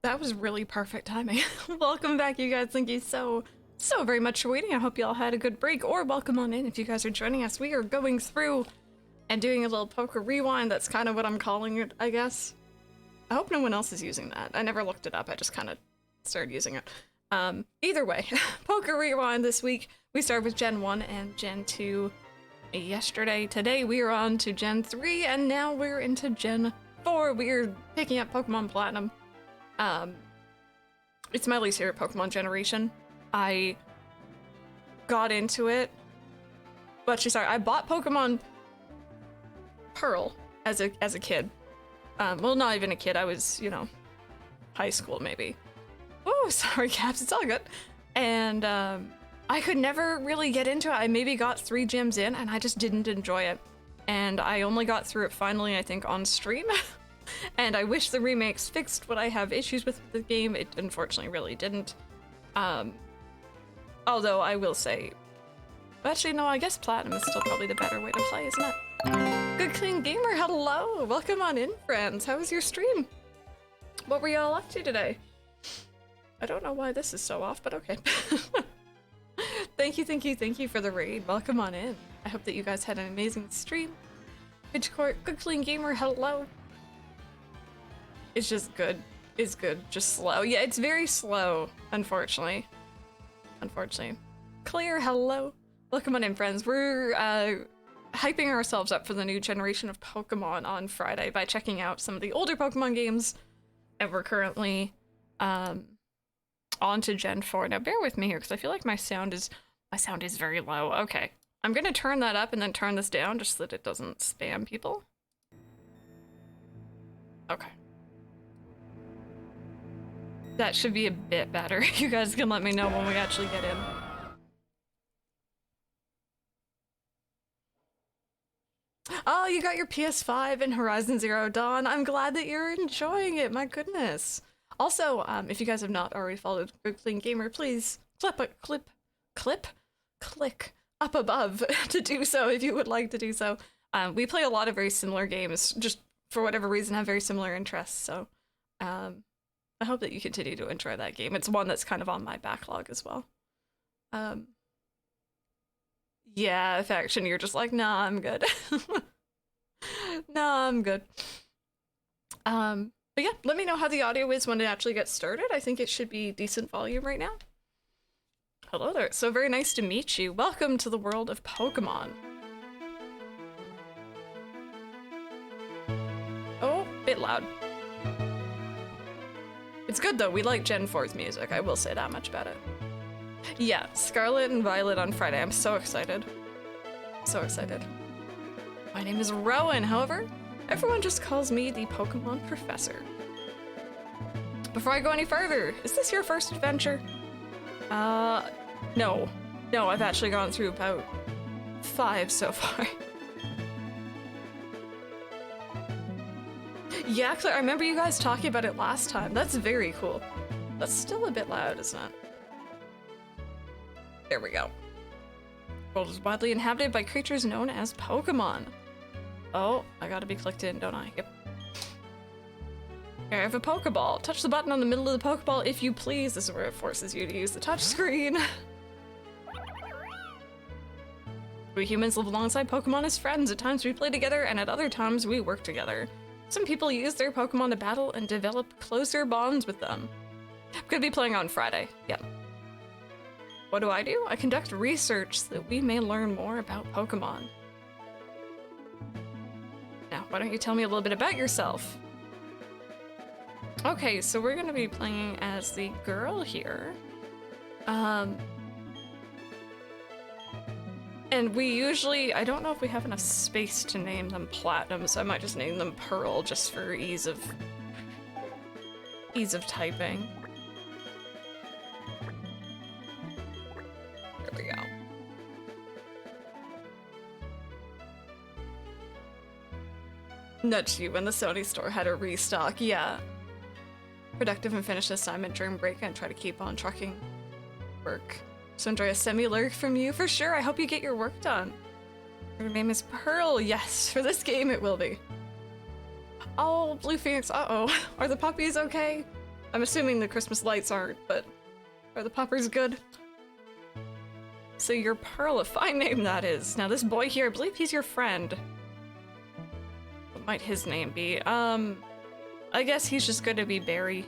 That was really perfect timing. Welcome back, you guys. Thank you so very much for waiting. I hope you all had a good break, or welcome on in if you guys are joining us. We are going through and doing a little poker rewind. That's kind of what I'm calling it, I guess. I hope no one else is using that. I never looked it up. I just kind of started using it. Either way, poker rewind this week. We started with Gen 1 and Gen 2 yesterday. Today we are on to Gen 3, and now we're into Gen 4. We're picking up Pokemon Platinum. It's my least favorite Pokemon generation. I got into it, but I bought Pokemon Pearl as a kid. Well, not even a kid. I was, high school maybe. Oh, sorry, Caps. It's all good. And I could never really get into it. I maybe got 3 gyms in, and I just didn't enjoy it. And I only got through it finally, I think, on stream. And I wish the remakes fixed what I have issues with the game. It unfortunately really didn't. Although I will say, actually no, I guess Platinum is still probably the better way to play, isn't it? Good Clean Gamer, hello! Welcome on in, friends. How was your stream? What were y'all up to today? I don't know why this is so off, but okay. Thank you for the raid. Welcome on in. I hope that you guys had an amazing stream. Pitchcourt, Good Clean Gamer, hello. It's just good. It's good. Just slow. Yeah, it's very slow, unfortunately. Clear, hello. Welcome on in, friends. We're hyping ourselves up for the new generation of Pokemon on Friday by checking out some of the older Pokemon games. And we're currently on to Gen 4. Now bear with me here, because I feel like my sound is very low. Okay. I'm gonna turn that up and then turn this down just so that it doesn't spam people. Okay. That should be a bit better. You guys can let me know when we actually get in. Oh, you got your PS5 and Horizon Zero Dawn. I'm glad that you're enjoying it. My goodness. Also, if you guys have not already followed Good Clean Gamer, please click up above to do so if you would like to do so. We play a lot of very similar games, just for whatever reason have very similar interests, so I hope that you continue to enjoy that game. It's one that's kind of on my backlog as well. Yeah, Faction, you're just like, nah, I'm good. Nah, I'm good. But yeah, let me know how the audio is when it actually gets started. I think it should be decent volume right now. Hello there. So very nice to meet you. Welcome to the world of Pokemon. Oh, bit loud. It's good though, we like Gen 4's music, I will say that much about it. Yeah, Scarlet and Violet on Friday, I'm so excited. So excited. My name is Rowan, however, everyone just calls me the Pokemon Professor. Before I go any further, is this your first adventure? No. No, I've actually gone through about 5 so far. Yeah, Claire, I remember you guys talking about it last time. That's very cool. That's still a bit loud, isn't it? There we go. The world is widely inhabited by creatures known as Pokemon. Oh, I gotta be clicked in, don't I? Yep. Here, I have a Pokeball. Touch the button on the middle of the Pokeball if you please. This is where it forces you to use the touch screen. We humans live alongside Pokemon as friends. At times we play together, and at other times we work together. Some people use their Pokemon to battle and develop closer bonds with them. I'm gonna be playing on Friday. Yep. What do? I conduct research so that we may learn more about Pokemon. Now, why don't you tell me a little bit about yourself? Okay, so we're gonna be playing as the girl here. And we usually, I don't know if we have enough space to name them Platinum, so I might just name them Pearl just for ease of typing. There we go. Nudged you when the Sony store had a restock, yeah. Productive and finish assignment during break and try to keep on trucking work. So enjoy a semi-lurk from you for sure. I hope you get your work done. Your name is Pearl. Yes, for this game it will be. Oh, Blue Phoenix. Uh-oh. Are the puppies okay? I'm assuming the Christmas lights aren't, but are the poppers good? So you're Pearl, a fine name that is. Now this boy here, I believe he's your friend. What might his name be? I guess he's just gonna be Barry.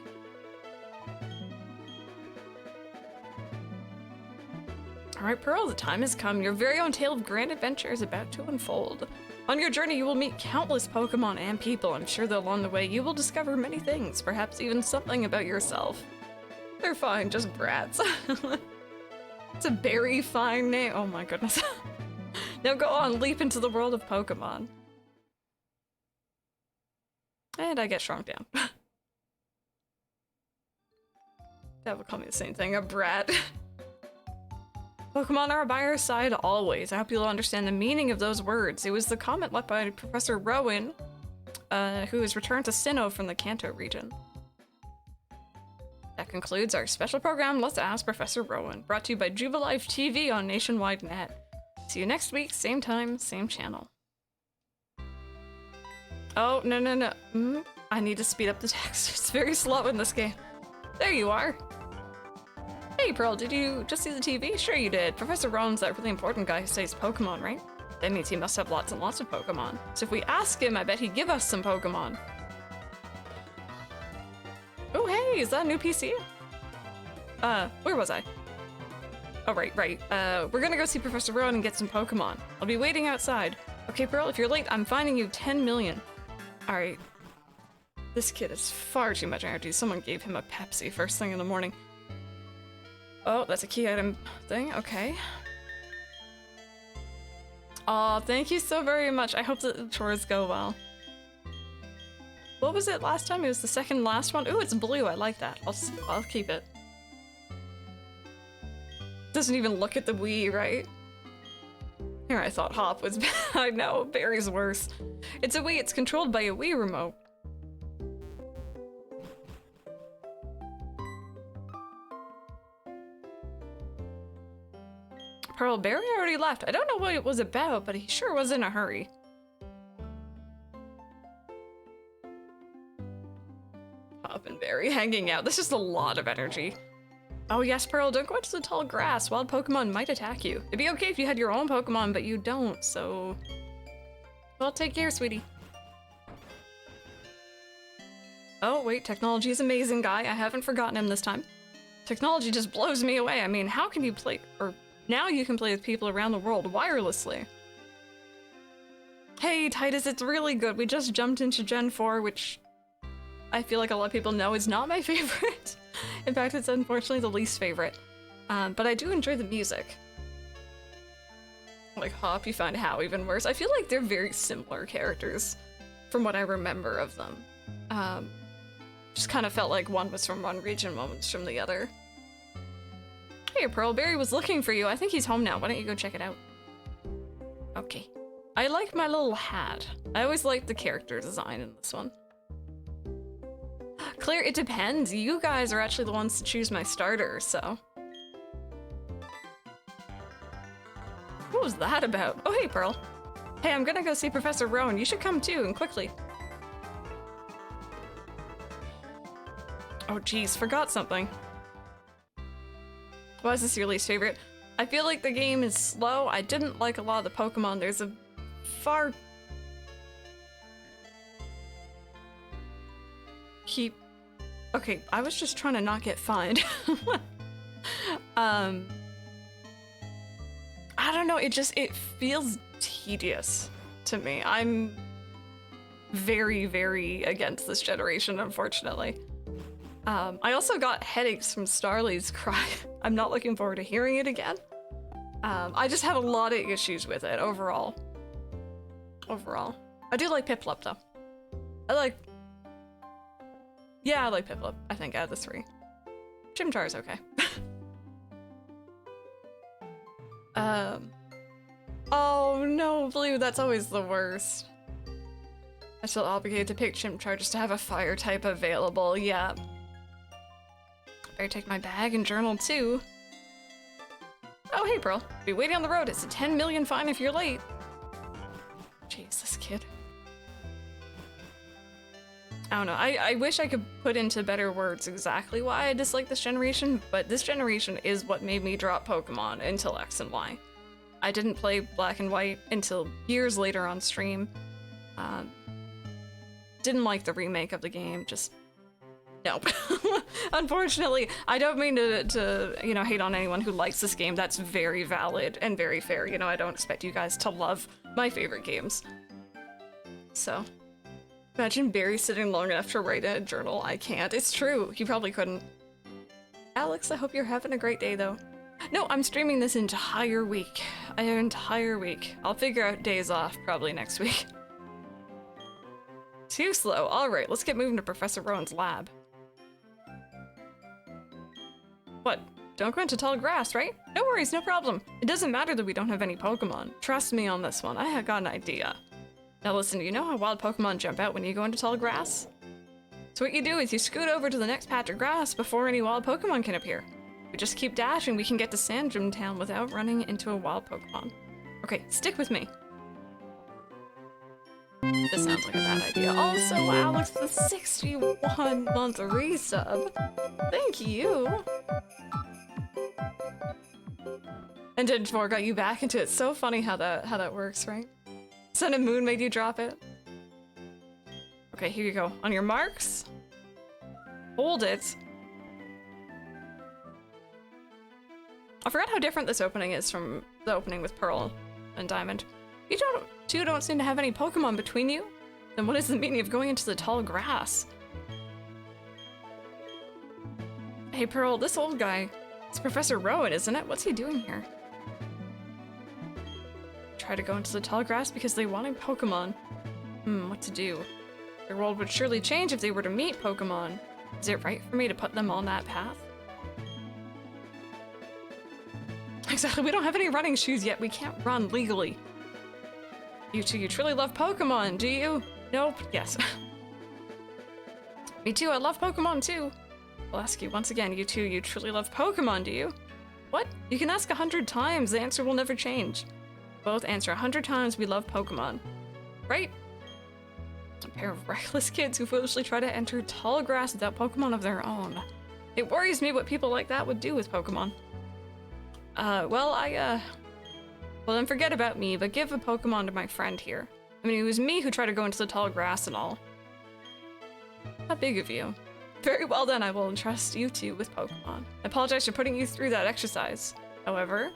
Alright, Pearl, the time has come. Your very own tale of grand adventure is about to unfold. On your journey, you will meet countless Pokemon and people. I'm sure that along the way, you will discover many things, perhaps even something about yourself. They're fine, just brats. It's a very fine name. Oh my goodness. Now go on, leap into the world of Pokemon. And I get shrunk down. That would call me the same thing, a brat. Pokemon are by our side always. I hope you'll understand the meaning of those words. It was the comment left by Professor Rowan, who has returned to Sinnoh from the Kanto region. That concludes our special program, Let's Ask Professor Rowan, brought to you by Jubilife TV on Nationwide Net. See you next week, same time, same channel. Oh, no. I need to speed up the text. It's very slow in this game. There you are. Hey, Pearl, did you just see the TV? Sure you did. Professor Rowan's that really important guy who studies Pokemon, right? That means he must have lots and lots of Pokemon. So if we ask him, I bet he'd give us some Pokemon. Oh, hey, is that a new PC? Where was I? Oh, right. We're gonna go see Professor Rowan and get some Pokemon. I'll be waiting outside. Okay, Pearl, if you're late, I'm fining you 10 million. Alright. This kid has far too much energy. Someone gave him a Pepsi first thing in the morning. Oh, that's a key item thing. Okay. Aw, thank you so very much. I hope that the chores go well. What was it last time? It was the second last one. Ooh, it's blue. I like that. I'll keep it. Doesn't even look at the Wii, right? Here, I thought Hop was bad. I know, Barry's worse. It's a Wii. It's controlled by a Wii remote. Pearl, Barry already left. I don't know what it was about, but he sure was in a hurry. Hop and Barry hanging out. This is a lot of energy. Oh yes, Pearl, don't go into the tall grass. Wild Pokemon might attack you. It'd be okay if you had your own Pokemon, but you don't, so... Well, take care, sweetie. Oh, wait, technology is amazing, guy. I haven't forgotten him this time. Technology just blows me away. I mean, how can you play... or now you can play with people around the world wirelessly. Hey, Titus, it's really good. We just jumped into Gen 4, which I feel like a lot of people know is not my favorite. In fact, it's unfortunately the least favorite. But I do enjoy the music. Like Hop, you find How even worse. I feel like they're very similar characters from what I remember of them. Just kind of felt like one was from one region, one was from the other. Hey, Pearl, Barry was looking for you. I think he's home now. Why don't you go check it out? Okay. I like my little hat. I always like the character design in this one. Claire, it depends. You guys are actually the ones to choose my starter, so. What was that about? Oh, hey, Pearl. Hey, I'm gonna go see Professor Rowan. You should come too, and quickly. Oh, geez, forgot something. Why is this your least favorite? I feel like the game is slow. I didn't like a lot of the Pokemon. There's a far... Okay, I was just trying to not get fined. I don't know, it feels tedious to me. I'm very, very against this generation, unfortunately. I also got headaches from Starly's cry. I'm not looking forward to hearing it again. I just had a lot of issues with it overall. I do like Piplup though. I like Piplup, I think, out of the three. Chimchar's okay. Oh no, Blue, that's always the worst. I feel obligated to pick Chimchar just to have a fire type available, yeah. Better take my bag and journal too. Oh, hey, Pearl. Be waiting on the road. It's a 10 million fine if you're late. Jeez, this kid. I don't know. I wish I could put into better words exactly why I dislike this generation, but this generation is what made me drop Pokemon until X and Y. I didn't play Black and White until years later on stream. Didn't like the remake of the game, just no. Unfortunately, I don't mean to you know, hate on anyone who likes this game. That's very valid and very fair. You know, I don't expect you guys to love my favorite games. So, imagine Barry sitting long enough to write in a journal. I can't. It's true. He probably couldn't. Alex, I hope you're having a great day, though. No, I'm streaming this entire week. An entire week. I'll figure out days off probably next week. Too slow. Alright, let's get moving to Professor Rowan's lab. What? Don't go into tall grass, right? No worries, no problem. It doesn't matter that we don't have any Pokemon. Trust me on this one. I have got an idea. Now listen, you know how wild Pokemon jump out when you go into tall grass? So what you do is you scoot over to the next patch of grass before any wild Pokemon can appear. We just keep dashing, we can get to Sandgem Town without running into a wild Pokemon. Okay, stick with me. This sounds like a bad idea. Also, Alex, the 61-month resub. Thank you. And Did 4 got you back into it. So funny how that works, right? Sun and Moon made you drop it. Okay, here you go. On your marks. Hold it. I forgot how different this opening is from the opening with Pearl and Diamond. You two don't seem to have any Pokemon between you? Then what is the meaning of going into the tall grass? Hey Pearl, this old guy. It's Professor Rowan, isn't it? What's he doing here? Try to go into the tall grass because they wanted Pokemon. What to do? Their world would surely change if they were to meet Pokemon. Is it right for me to put them on that path? Exactly, we don't have any running shoes yet. We can't run legally. You two, you truly love Pokemon, do you? Nope. Yes. Me too, I love Pokemon too. I'll ask you once again, you two, you truly love Pokemon, do you? What? You can ask 100 times, the answer will never change. Both answer 100 times we love Pokemon. Right? A pair of reckless kids who foolishly try to enter tall grass without Pokemon of their own. It worries me what people like that would do with Pokemon. Well then forget about me, but give a Pokemon to my friend here. I mean, it was me who tried to go into the tall grass and all. How big of you. Very well then, I will entrust you two with Pokemon. I apologize for putting you through that exercise. However,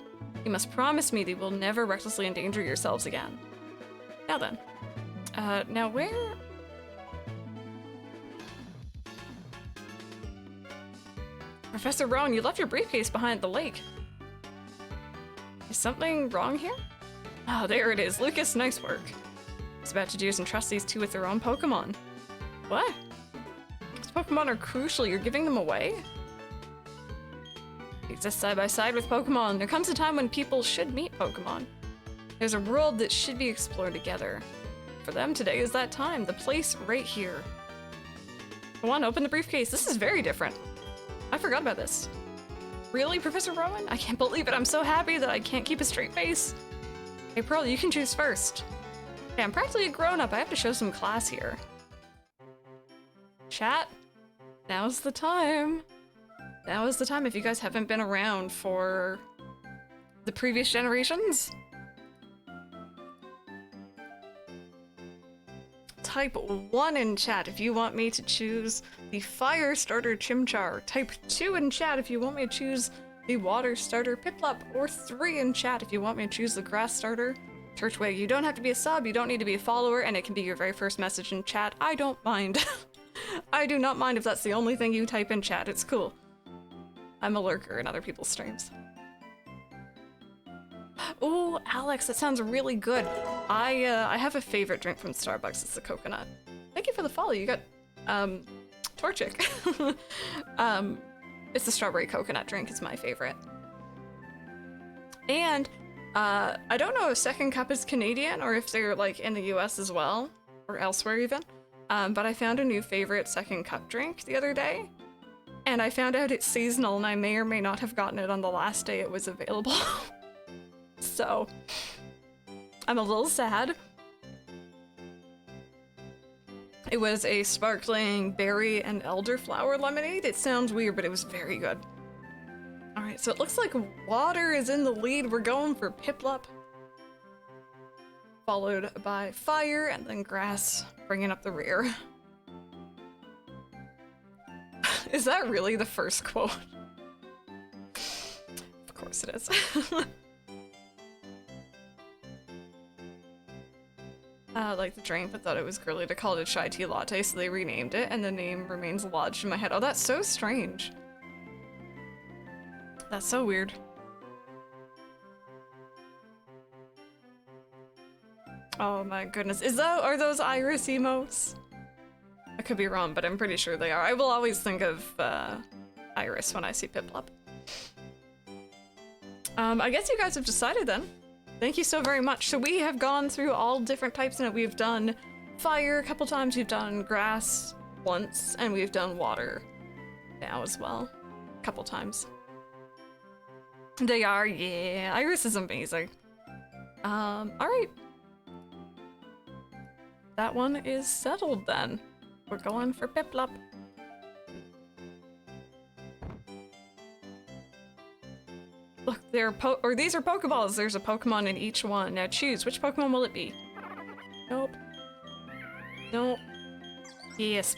you must promise me that you will never recklessly endanger yourselves again. Now then. Now where? Professor Rowan, you left your briefcase behind the lake. Is something wrong here? Oh, there it is. Lucas, nice work. What I was about to do is entrust these two with their own Pokemon. What? These Pokemon are crucial. You're giving them away? They exist side by side with Pokemon. There comes a time when people should meet Pokemon. There's a world that should be explored together. For them, today is that time. The place right here. Go on, open the briefcase. This is very different. I forgot about this. Really, Professor Rowan? I can't believe it. I'm so happy that I can't keep a straight face. Hey, Pearl, you can choose first. Okay, I'm practically a grown-up. I have to show some class here. Chat, now's the time. Now is the time if you guys haven't been around for the previous generations. Type 1 in chat if you want me to choose the Fire Starter Chimchar. Type 2 in chat if you want me to choose the Water Starter Piplup. Or 3 in chat if you want me to choose the Grass Starter Turtwig. You don't have to be a sub, you don't need to be a follower, and it can be your very first message in chat. I don't mind. I do not mind if that's the only thing you type in chat. It's cool. I'm a lurker in other people's streams. Oh, Alex, that sounds really good. I have a favorite drink from Starbucks. It's the coconut. Thank you for the follow. You got, Torchic. It's the strawberry coconut drink. It's my favorite. And, I don't know if Second Cup is Canadian or if they're, like, in the US as well, or elsewhere even. But I found a new favorite Second Cup drink the other day. And I found out it's seasonal, and I may or may not have gotten it on the last day it was available. So, I'm a little sad. It was a sparkling berry and elderflower lemonade. It sounds weird, but it was very good. All right, so it looks like water is in the lead. We're going for Piplup, followed by fire and then grass, bringing up the rear. Is that really the first quote? Of course it is. Like the drink, but thought it was girly to call it a chai tea latte, so they renamed it, and the name remains lodged in my head. Oh, that's so strange. That's so weird. Oh my goodness. Are those Iris emotes? I could be wrong, but I'm pretty sure they are. I will always think of Iris when I see Piplup. I guess you guys have decided then. Thank you so very much. So we have gone through all different types in it. We've done fire a couple times, we've done grass once, and we've done water now as well. A couple times. They are, yeah. Iris is amazing. Alright. That one is settled then. We're going for Piplup. Look, these are Pokeballs. There's a Pokemon in each one. Now choose, which Pokemon will it be? Nope. Nope. Yes.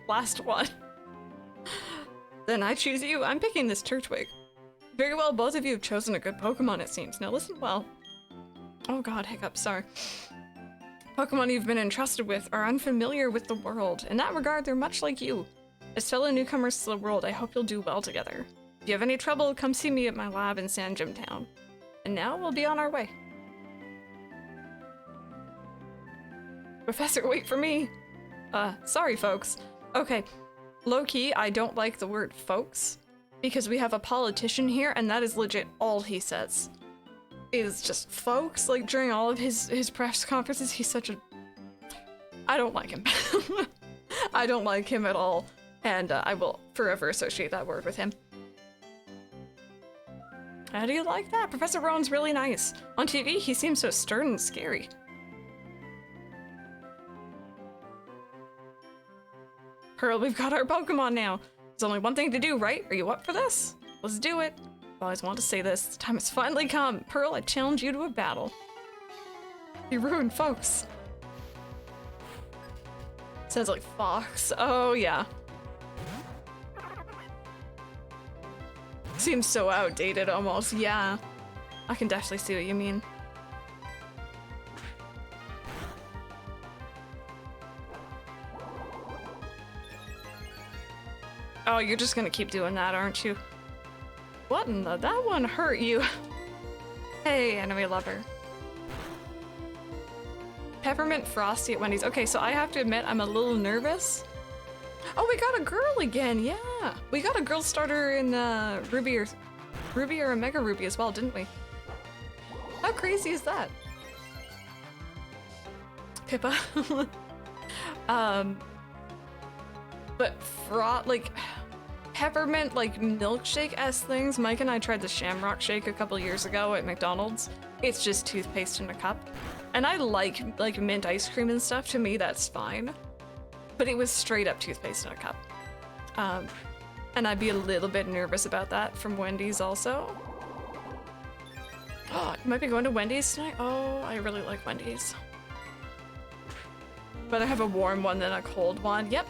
Last one. Then I choose you. I'm picking this Turtwig. Very well, both of you have chosen a good Pokemon, it seems. Now listen well. Oh god, hiccup, sorry. Pokemon you've been entrusted with are unfamiliar with the world. In that regard, they're much like you. As fellow newcomers to the world, I hope you'll do well together. If you have any trouble, come see me at my lab in Sandgem Town. And now we'll be on our way. Professor, wait for me! Sorry folks. Okay, low-key, I don't like the word folks, because we have a politician here, and that is legit all he says. Is just folks, like during all of his press conferences, he's such a... I don't like him. I don't like him at all, and I will forever associate that word with him. How do you like that? Professor Rowan's really nice. On TV, he seems so stern and scary. Pearl, we've got our Pokemon now. There's only one thing to do, right? Are you up for this? Let's do it. I always wanted to say this. The time has finally come. Pearl, I challenge you to a battle. You ruined folks. Sounds like Fox. Oh, yeah. Seems so outdated almost. Yeah. I can definitely see what you mean. Oh, you're just gonna keep doing that, aren't you? What in the... That one hurt you. Hey, enemy lover. Peppermint Frosty at Wendy's. Okay, so I have to admit, I'm a little nervous. Oh, we got a girl again, yeah. We got a girl starter in Ruby or Omega Ruby as well, didn't we? How crazy is that? Pippa. But like peppermint, like milkshake-esque things. Mike and I tried the Shamrock Shake a couple years ago at McDonald's. It's just toothpaste in a cup. And I like mint ice cream and stuff. To me, that's fine. But it was straight up toothpaste in a cup. And I'd be a little bit nervous about that from Wendy's also. Oh, you might be going to Wendy's tonight? Oh, I really like Wendy's. But I have a warm one than a cold one. Yep,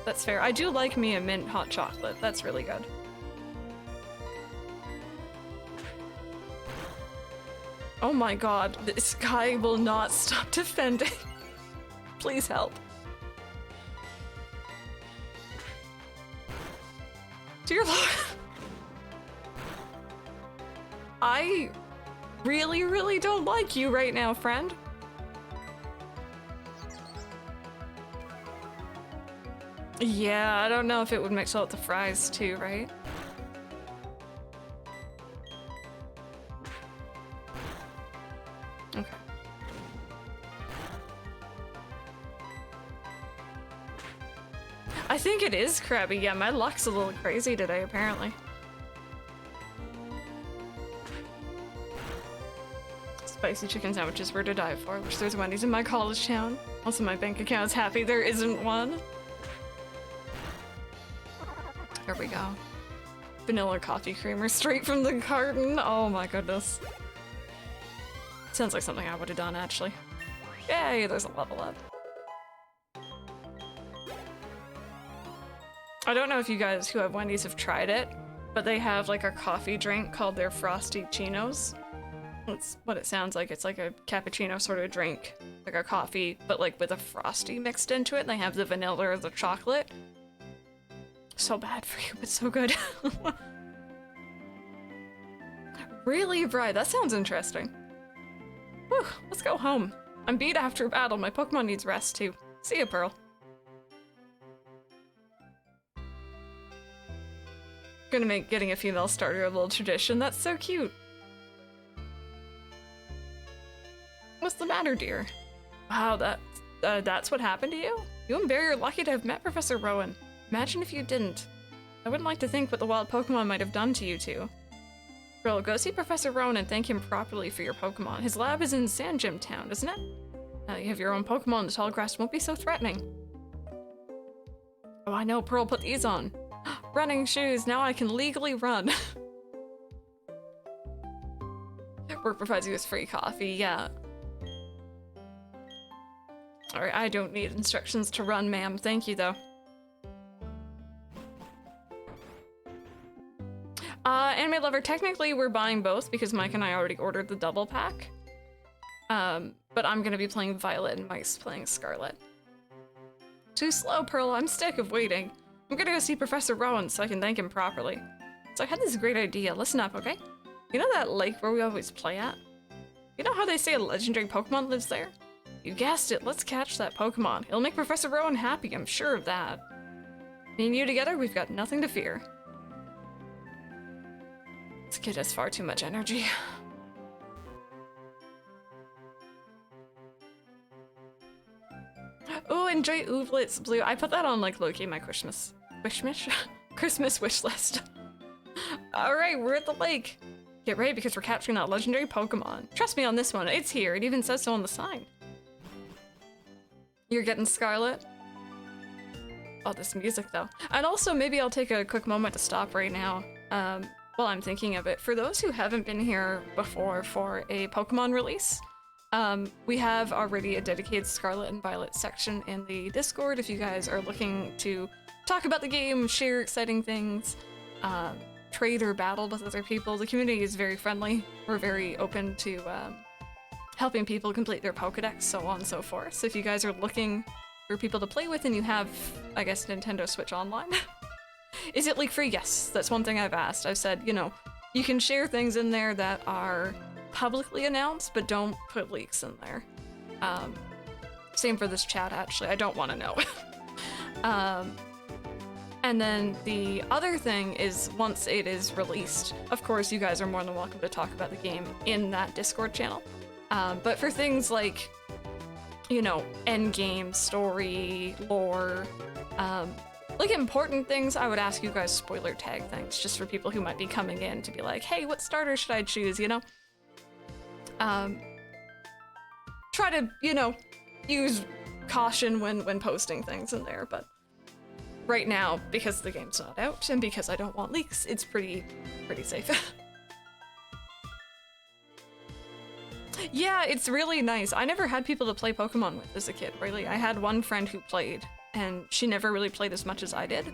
that's fair. I do like me a mint hot chocolate. That's really good. Oh my god, this guy will not stop defending. Please help. Dear Lord. I really, really don't like you right now, friend. Yeah, I don't know if it would mix out the fries too, right? Okay. I think it is Krabby. Yeah, my luck's a little crazy today, apparently. Spicy chicken sandwiches were to die for. Wish there's Wendy's in my college town. Also, my bank account is happy there isn't one. There we go. Vanilla coffee creamer straight from the carton. Oh my goodness. Sounds like something I would have done, actually. Yay, there's a level up. I don't know if you guys who have Wendy's have tried it, but they have like a coffee drink called their Frosty Chinos. That's what it sounds like. It's like a cappuccino sort of drink, like a coffee, but like with a Frosty mixed into it. And they have the vanilla or the chocolate. So bad for you, but so good. Really, Brian? That sounds interesting. Whew, let's go home. I'm beat after a battle. My Pokemon needs rest too. See ya, Pearl. Gonna make getting a female starter a little tradition. That's so cute. What's the matter, dear? Wow, that's what happened to you? You and Barry are lucky to have met Professor Rowan. Imagine if you didn't. I wouldn't like to think what the wild Pokemon might have done to you two. Pearl, go see Professor Rowan and thank him properly for your Pokemon. His lab is in Sand Gym Town, isn't it? Now that you have your own Pokemon, the tall grass won't be so threatening. Oh, I know, Pearl, put these on. Running shoes, now I can legally run. Work provides you with free coffee, yeah. Alright, I don't need instructions to run, ma'am. Thank you, though. Anime Lover, technically we're buying both because Mike and I already ordered the double pack. But I'm gonna be playing Violet and Mike's playing Scarlet. Too slow, Pearl, I'm sick of waiting. I'm gonna go see Professor Rowan so I can thank him properly. So I had this great idea, listen up, okay? You know that lake where we always play at? You know how they say a legendary Pokemon lives there? You guessed it, let's catch that Pokemon. It'll make Professor Rowan happy, I'm sure of that. Me and you together, we've got nothing to fear. This kid has far too much energy. Oh, enjoy Oovlets Blue. I put that on like low-key my Christmas wish list. Alright, we're at the lake. Get ready because we're capturing that legendary Pokemon. Trust me on this one, it's here. It even says so on the sign. You're getting Scarlet? Oh, this music though. And also maybe I'll take a quick moment to stop right now. While I'm thinking of it, for those who haven't been here before for a Pokemon release, we have already a dedicated Scarlet and Violet section in the Discord if you guys are looking to talk about the game, share exciting things, trade or battle with other people. The community is very friendly. We're very open to helping people complete their Pokedex, so on and so forth. So if you guys are looking for people to play with and you have, I guess, Nintendo Switch Online, is it leak free? Yes, that's one thing I've asked. I've said, you know, you can share things in there that are publicly announced, but don't put leaks in there. Same for this chat, actually. I don't want to know. And then the other thing is, once it is released, of course, you guys are more than welcome to talk about the game in that Discord channel. But for things like, you know, endgame, story, lore, like important things, I would ask you guys spoiler tag things, just for people who might be coming in to be like, hey, what starter should I choose, you know? Try to, you know, use caution when posting things in there, but right now, because the game's not out and because I don't want leaks, it's pretty safe. Yeah, it's really nice. I never had people to play Pokemon with as a kid, really. I had one friend who played, and she never really played as much as I did.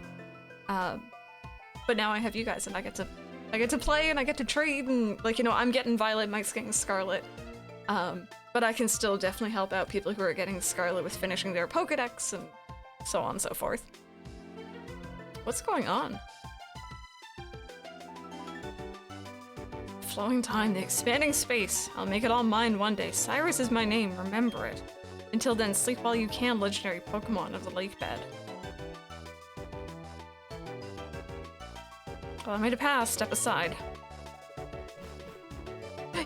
But now I have you guys, and I get to play and I get to trade, and like, you know, I'm getting Violet, Mike's getting Scarlet. But I can still definitely help out people who are getting Scarlet with finishing their Pokedex and so on and so forth. What's going on? Flowing time, the expanding space. I'll make it all mine one day. Cyrus is my name, remember it. Until then, sleep while you can, legendary Pokemon of the lake bed. Allow me to pass, step aside.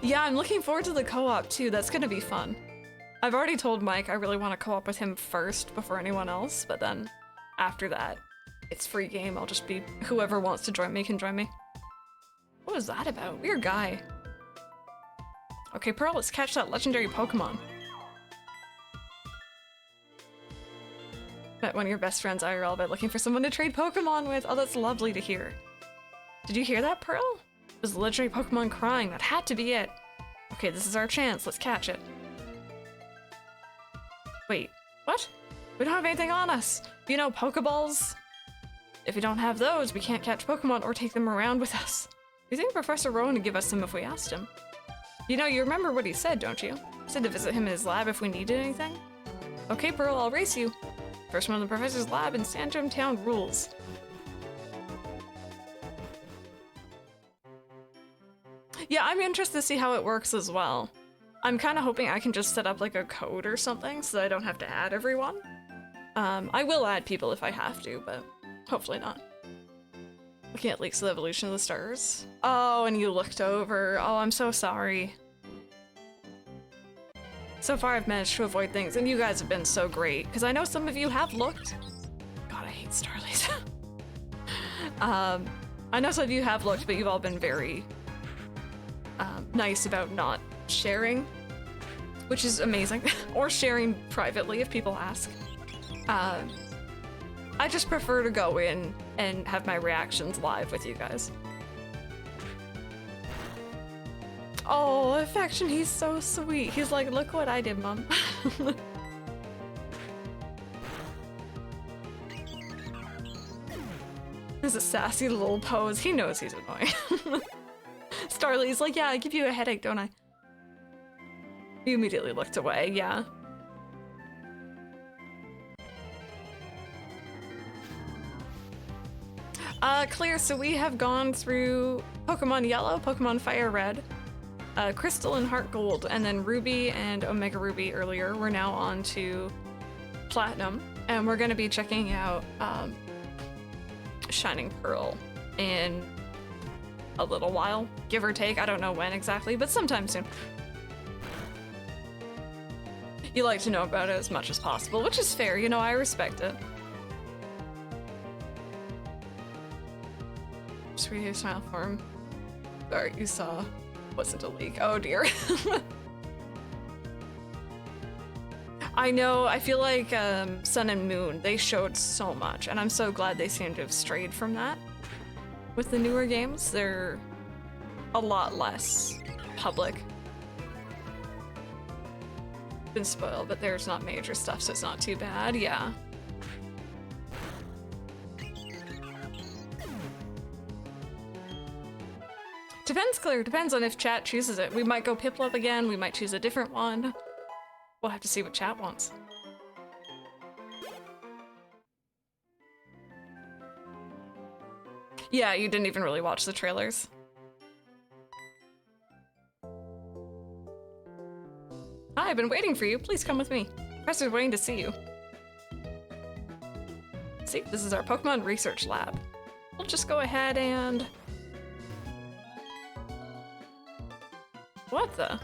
Yeah, I'm looking forward to the co-op too, that's gonna be fun. I've already told Mike I really want to co-op with him first before anyone else, but then after that, it's free game, I'll just be, whoever wants to join me can join me. What was that about? Weird guy. Okay, Pearl, let's catch that legendary Pokemon. Met one of your best friends IRL by looking for someone to trade Pokemon with. Oh, that's lovely to hear. Did you hear that, Pearl? It was literally Pokemon crying. That had to be it. Okay, this is our chance. Let's catch it. Wait, what? We don't have anything on us. You know, Pokeballs? If we don't have those, we can't catch Pokemon or take them around with us. You think Professor Rowan would give us some if we asked him? You know, you remember what he said, don't you? He said to visit him in his lab if we needed anything. Okay, Pearl, I'll race you. First one in the professor's lab in Sandgem Town rules. Yeah, I'm interested to see how it works as well. I'm kind of hoping I can just set up like a code or something so that I don't have to add everyone. I will add people if I have to, but hopefully not. Looking at leaks of the evolution of the stars. Oh, and you looked over. Oh, I'm so sorry. So far I've managed to avoid things, and you guys have been so great, because I know some of you have looked. God, I hate Starlies. I know some of you have looked, but you've all been very nice about not sharing, which is amazing. Or sharing privately if people ask. I just prefer to go in and have my reactions live with you guys. Oh, Affection, he's so sweet. He's like, look what I did, Mom. There's a sassy little pose. He knows he's annoying. Starly's like, yeah, I give you a headache, don't I? You immediately looked away, yeah. Clear, so we have gone through Pokemon Yellow, Pokemon Fire Red, Crystal and Heart Gold, and then Ruby and Omega Ruby earlier. We're now on to Platinum, and we're gonna be checking out Shining Pearl in a little while, give or take. I don't know when exactly, but sometime soon. You like to know about it as much as possible, which is fair, you know, I respect it. Sweetie, smile for him. Sorry, you saw. Wasn't a leak. Oh dear. I know, I feel like Sun and Moon, they showed so much, and I'm so glad they seem to have strayed from that. With the newer games, they're a lot less public. Been spoiled, but there's not major stuff, so it's not too bad, yeah. Depends, Claire. Depends on if chat chooses it. We might go Piplup again, we might choose a different one. We'll have to see what chat wants. Yeah, you didn't even really watch the trailers. Hi, I've been waiting for you. Please come with me. Professor's waiting to see you. See, this is our Pokemon Research Lab. We'll just go ahead and... What the?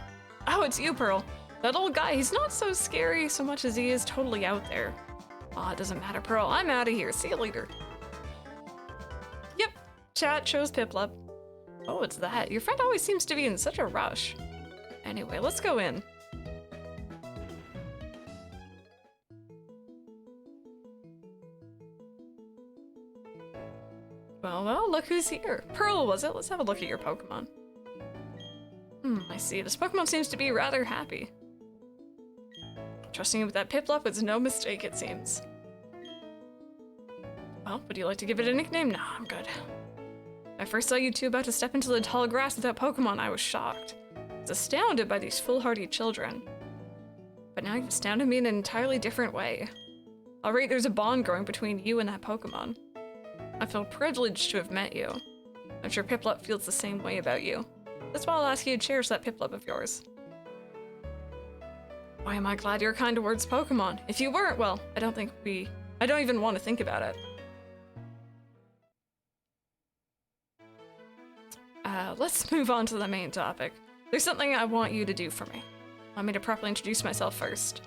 Oh, it's you, Pearl. That old guy, he's not so scary so much as he is totally out there. Aw, it doesn't matter, Pearl. I'm out of here. See you later. Yep, chat chose Piplup. Oh, it's that. Your friend always seems to be in such a rush. Anyway, let's go in. Well, look who's here. Pearl, was it? Let's have a look at your Pokemon. I see. This Pokemon seems to be rather happy. Trusting you with that Piplup was no mistake, it seems. Well, would you like to give it a nickname? No, I'm good. When I first saw you two about to step into the tall grass with that Pokemon, I was shocked. I was astounded by these foolhardy children. But now you've astounded me in an entirely different way. Alright, there's a bond growing between you and that Pokemon. I feel privileged to have met you. I'm sure Piplup feels the same way about you. That's why I'll ask you to cherish that Piplup of yours. Why am I glad you're kind towards Pokemon? If you weren't, well, I don't even want to think about it. Let's move on to the main topic. There's something I want you to do for me. Allow me to properly introduce myself first.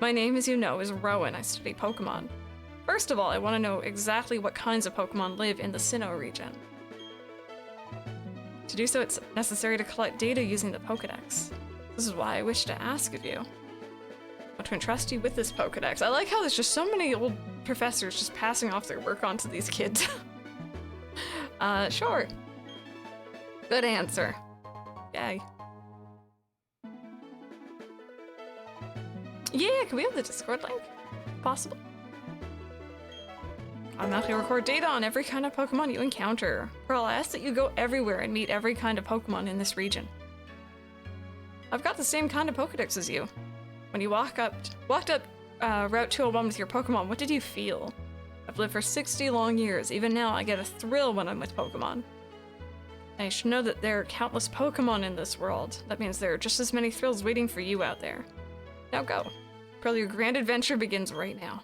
My name, as you know, is Rowan. I study Pokemon. First of all, I want to know exactly what kinds of Pokemon live in the Sinnoh region. To do so, it's necessary to collect data using the Pokédex. This is why I wish to ask of you. I want to entrust you with this Pokédex. I like how there's just so many old professors just passing off their work onto these kids. Sure. Good answer. Yay. Yeah, can we have the Discord link? Possible. Automatically record data on every kind of Pokemon you encounter. Pearl, I ask that you go everywhere and meet every kind of Pokemon in this region. I've got the same kind of Pokedex as you. When you walked up Route 201 with your Pokemon, what did you feel? I've lived for 60 long years. Even now, I get a thrill when I'm with Pokemon. And you should know that there are countless Pokemon in this world. That means there are just as many thrills waiting for you out there. Now go. Pearl, your grand adventure begins right now.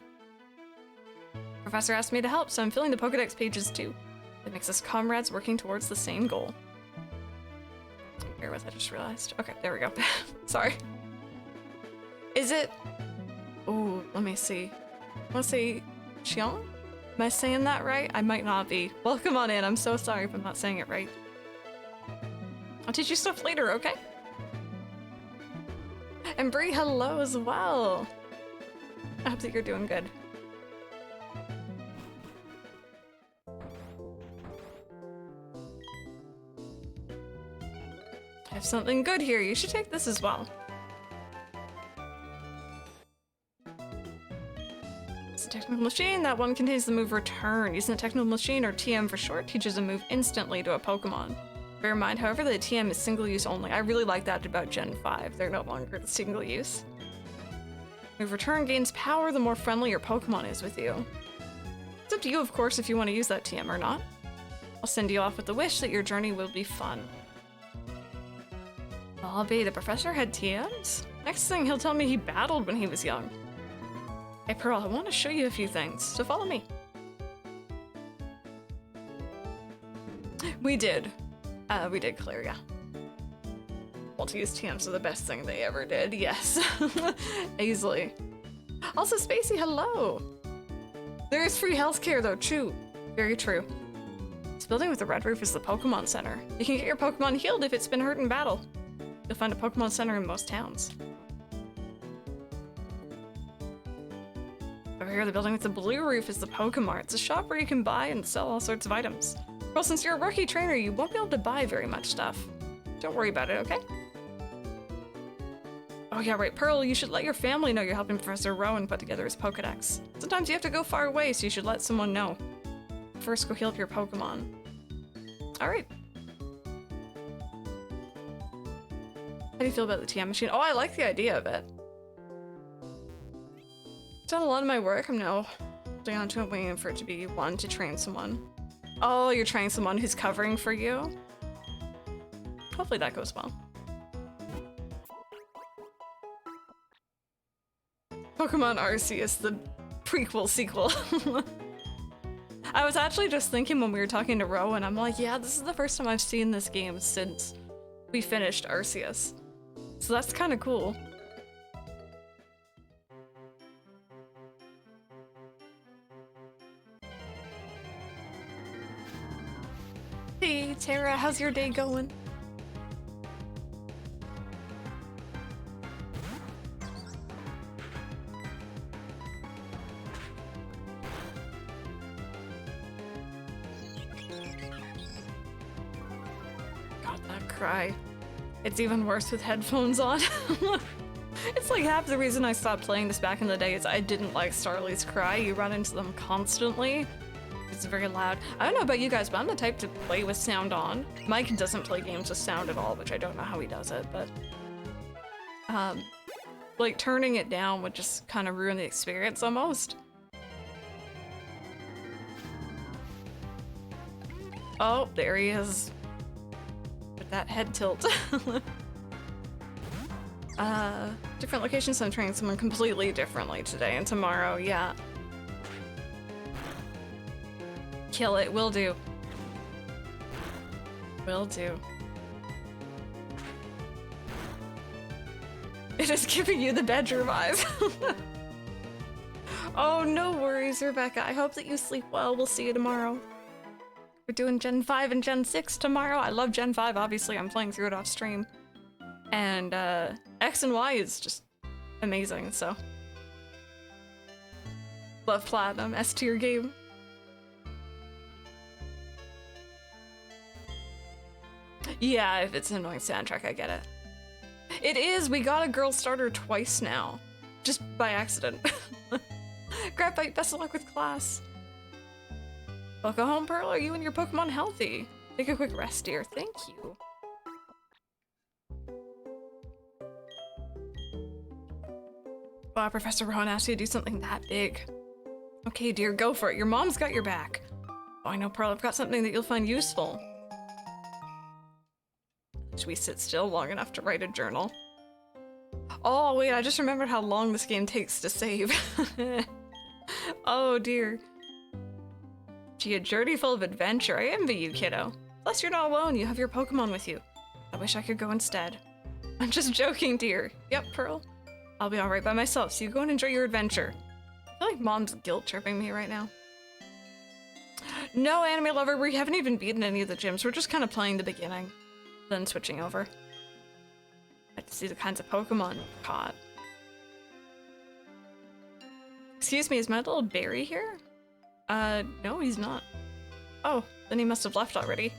Professor asked me to help, so I'm filling the Pokedex pages too. It makes us comrades working towards the same goal. Bear with, I just realized. Okay, there we go. Sorry. Is it... Ooh, let me see. I want to say Xiong? Am I saying that right? I might not be. Welcome on in. I'm so sorry if I'm not saying it right. I'll teach you stuff later, okay? And Bree, hello as well. I hope that you're doing good. I have something good here. You should take this as well. It's a technical machine. That one contains the move Return. Using the technical machine, or TM for short, teaches a move instantly to a Pokemon. Bear in mind, however, the TM is single use only. I really like that about Gen 5. They're no longer single use. Move Return gains power the more friendly your Pokemon is with you. It's up to you, of course, if you want to use that TM or not. I'll send you off with the wish that your journey will be fun. I'll be. The professor had TMs? Next thing, he'll tell me he battled when he was young. Hey Pearl, I want to show you a few things, so follow me. We did clear, yeah. Multi-use TMs are the best thing they ever did, yes. Easily. Also, Spacey, hello! There is free healthcare though, true. Very true. This building with the red roof is the Pokemon Center. You can get your Pokemon healed if it's been hurt in battle. You'll find a Pokemon Center in most towns. Over here, the building with the blue roof is the Pokemart. It's a shop where you can buy and sell all sorts of items. Well, since you're a rookie trainer, you won't be able to buy very much stuff. Don't worry about it, okay? Oh yeah, right, Pearl, you should let your family know you're helping Professor Rowan put together his Pokedex. Sometimes you have to go far away, so you should let someone know. First, go heal up your Pokemon. Alright. How do you feel about the TM machine? Oh, I like the idea of it. I've done a lot of my work. I'm now holding on to it, waiting for it to be one to train someone. Oh, you're training someone who's covering for you? Hopefully that goes well. Pokemon Arceus, the prequel sequel. I was actually just thinking when we were talking to Rowan, I'm like, yeah, this is the first time I've seen this game since we finished Arceus. So that's kind of cool. Hey, Tara, how's your day going? God, that cry. It's even worse with headphones on. It's like half the reason I stopped playing this back in the day is I didn't like Starly's cry. You run into them constantly. It's very loud. I don't know about you guys, but I'm the type to play with sound on. Mike doesn't play games with sound at all, which I don't know how he does it, but... like, turning it down would just kind of ruin the experience, almost. Oh, there he is. With that head tilt. Different locations, so I'm training someone completely differently today and tomorrow, yeah. Kill it, will do. Will do. It is giving you the bedroom eyes. Oh, no worries, Rebecca. I hope that you sleep well. We'll see you tomorrow. We're doing Gen 5 and Gen 6 tomorrow. I love Gen 5, obviously. I'm playing through it off stream. And X and Y is just amazing, so. Love Platinum, S tier game. Yeah, if it's an annoying soundtrack, I get it. It is, we got a girl starter twice now. Just by accident. Graphite, best of luck with class. Pokémon Pearl, are you and your Pokemon healthy? Take a quick rest, dear. Thank you. Wow, Professor Rowan asked you to do something that big. Okay, dear, go for it. Your mom's got your back. Oh, I know, Pearl. I've got something that you'll find useful. Should we sit still long enough to write a journal? Oh, wait, I just remembered how long this game takes to save. Oh, dear. Gee, a journey full of adventure. I envy you, kiddo. Plus, you're not alone. You have your Pokemon with you. I wish I could go instead. I'm just joking, dear. Yep, Pearl. I'll be alright by myself, so you go and enjoy your adventure. I feel like Mom's guilt-tripping me right now. No, anime lover, we haven't even beaten any of the gyms. We're just kind of playing the beginning, then switching over. I to see the kinds of Pokemon caught. Excuse me, is my little Barry here? No, he's not. Oh, then he must have left already.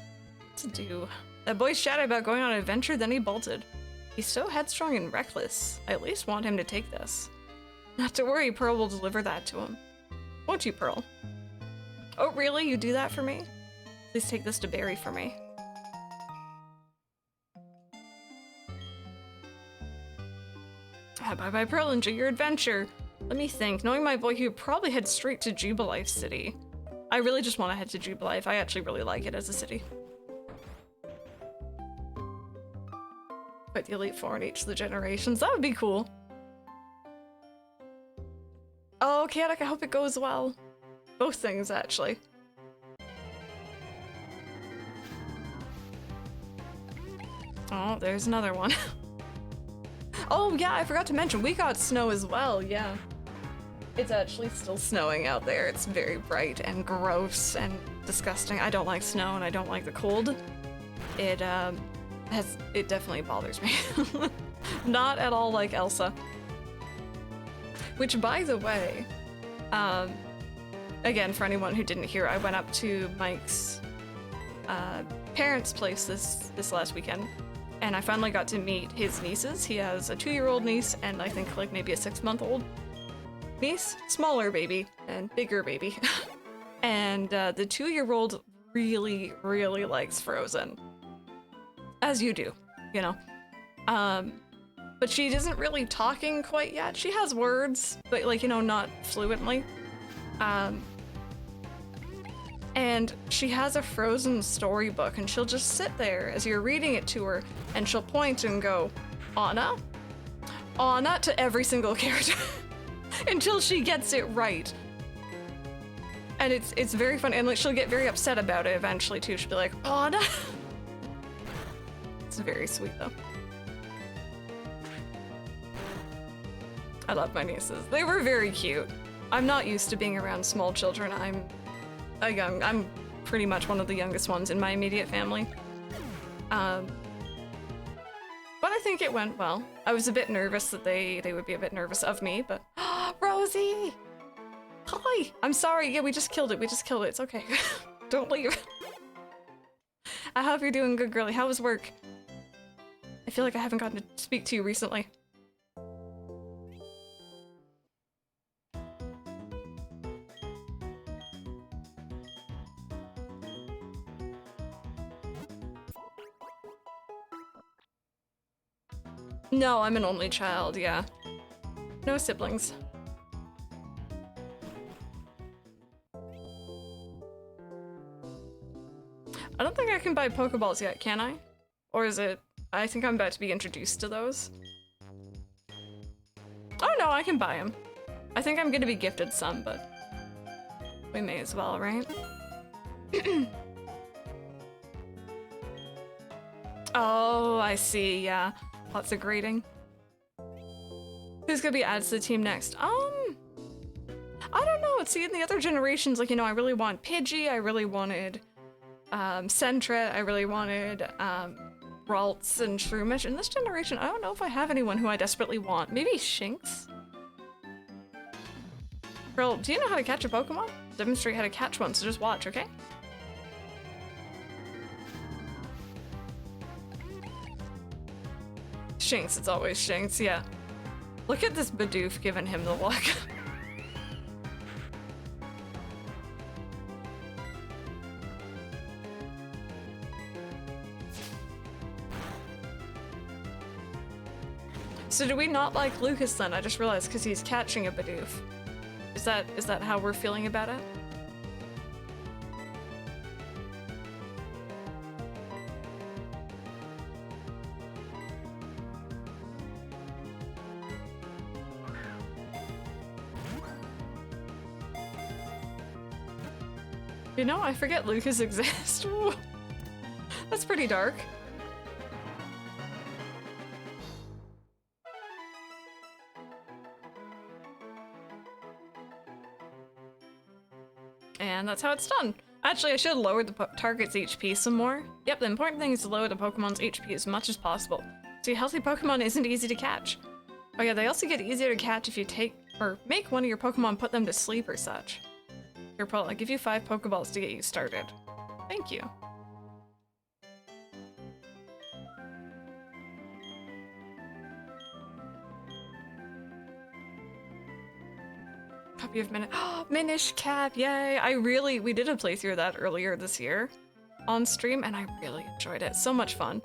What's to do? That boy's chatted about going on an adventure, then he bolted. He's so headstrong and reckless. I at least want him to take this. Not to worry, Pearl will deliver that to him. Won't you, Pearl? Oh, really? You do that for me? Please take this to Barry for me. Bye-bye, Pearl. Enjoy your adventure. Let me think. Knowing my boy, he would probably head straight to Jubilife City. I really just want to head to Jubilife. I actually really like it as a city. Fight the Elite Four in each of the generations. That would be cool. Oh, Chaotic, I hope it goes well. Both things, actually. Oh, there's another one. Oh, yeah, I forgot to mention, we got snow as well, yeah. It's actually still snowing out there. It's very bright and gross and disgusting. I don't like snow and I don't like the cold. It definitely bothers me. Not at all like Elsa. Which, by the way, again, for anyone who didn't hear, I went up to Mike's parents' place this last weekend, and I finally got to meet his nieces. He has a 2-year-old niece and I think like maybe a 6-month-old niece. Smaller baby and bigger baby. And the 2-year-old really, really likes Frozen. As you do, you know. But she isn't really talking quite yet. She has words, but like, you know, not fluently. And she has a Frozen storybook, and she'll just sit there as you're reading it to her, and she'll point and go, Anna? Anna to every single character until she gets it right. And it's very fun, and like she'll get very upset about it eventually too. She'll be like, Anna? It's very sweet though. I love my nieces. They were very cute. I'm not used to being around small children. I'm pretty much one of the youngest ones in my immediate family. But I think it went well. I was a bit nervous that they would be a bit nervous of me, but Rosie! Hi! I'm sorry, yeah, we just killed it. It's okay. Don't leave. I hope you're doing good, girly. How was work? I feel like I haven't gotten to speak to you recently. No, I'm an only child, yeah. No siblings. I don't think I can buy Pokeballs yet, can I? Or is it... I think I'm about to be introduced to those. Oh no, I can buy them. I think I'm gonna be gifted some, but... we may as well, right? Oh, I see, yeah. Lots of grading. Who's gonna be added to the team next? I don't know. See, in the other generations, like, you know, I really want Pidgey, I really wanted Sentret, I really wanted Ralts and Shroomish. In this generation, I don't know if I have anyone who I desperately want. Maybe Shinx? Pearl, do you know how to catch a Pokemon? Demonstrate how to catch one, so just watch, okay? Shinx, it's always Shinx, yeah. Look at this Bidoof giving him the look. So do we not like Lucas then? I just realized because he's catching a Bidoof. Is that how we're feeling about it? You know, I forget Lucas exists. That's pretty dark. And that's how it's done. Actually, I should lower the target's HP some more. Yep, the important thing is to lower the Pokemon's HP as much as possible. See, healthy Pokemon isn't easy to catch. Oh yeah, they also get easier to catch if you take or make one of your Pokemon put them to sleep or such. Here, Paul, I'll give you 5 Pokeballs to get you started. Thank you. Copy of Minish Cap, yay! We did a playthrough of that earlier this year on stream, and I really enjoyed it. So much fun.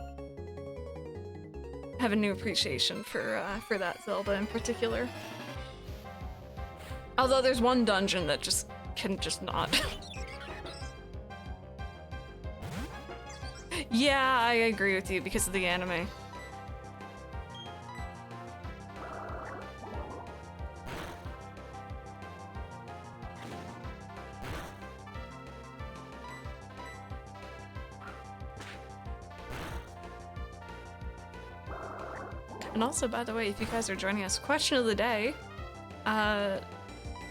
I have a new appreciation for that Zelda in particular. Although there's one dungeon that can just not. Yeah, I agree with you because of the anime. And also, by the way, if you guys are joining us, question of the day,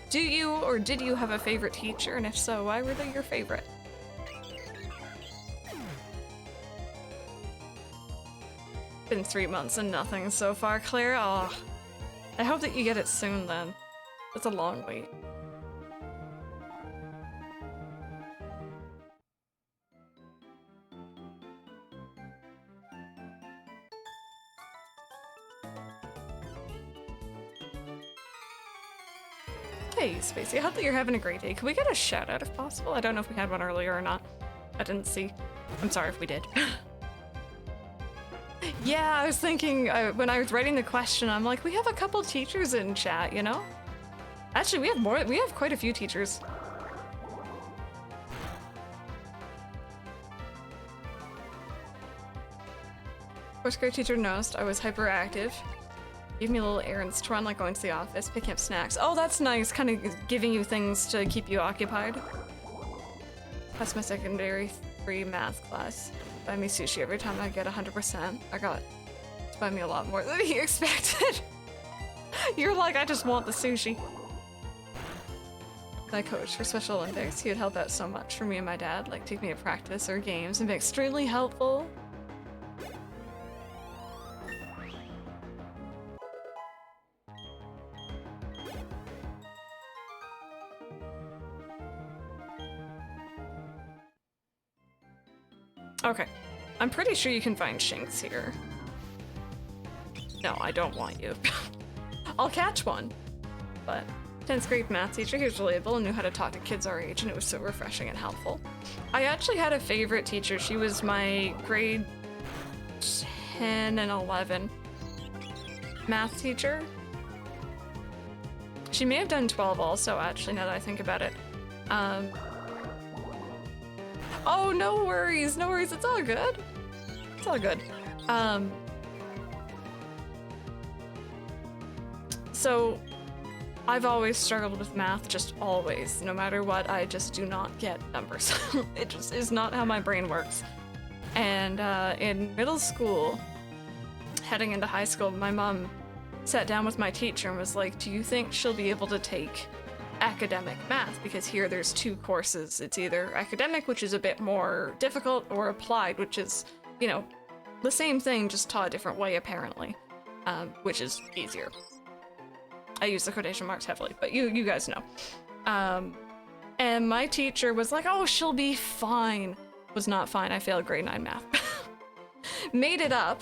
do you or did you have a favorite teacher? And if so, why were they your favorite? Been 3 months and nothing so far, Claire. Oh, I hope that you get it soon then. It's a long wait. Hey, Spacey, I hope that you're having a great day. Can we get a shout out if possible? I don't know if we had one earlier or not. I didn't see. I'm sorry if we did. Yeah, I was thinking when I was writing the question, I'm like, we have a couple teachers in chat, you know? Actually, we have quite a few teachers. First grade teacher noticed I was hyperactive. Gave me little errands to run, like going to the office, picking up snacks. Oh, that's nice, kind of giving you things to keep you occupied. That's my secondary 3 math class. Buy me sushi every time I get 100%. I got to buy me a lot more than he expected. You're like, I just want the sushi. My coach for Special Olympics, he would help out so much for me and my dad, like take me to practice or games and be extremely helpful. Okay, I'm pretty sure you can find Shinx here. No, I don't want you. I'll catch one. But 10th grade math teacher, he was relatable and knew how to talk to kids our age, and it was so refreshing and helpful. I actually had a favorite teacher. She was my grade 10 and 11 math teacher. She may have done 12 also, actually, now that I think about it. Oh, no worries, no worries, it's all good. It's all good. So, I've always struggled with math, just always. No matter what, I just do not get numbers. It just is not how my brain works. And in middle school, heading into high school, my mom sat down with my teacher and was like, do you think she'll be able to take academic math? Because here there's 2 courses. It's either academic, which is a bit more difficult, or applied, which is, you know, the same thing, just taught a different way apparently, which is easier. I use the quotation marks heavily, but you guys know. And my teacher was like, oh, she'll be fine. Was not fine. I failed grade 9 math. Made it up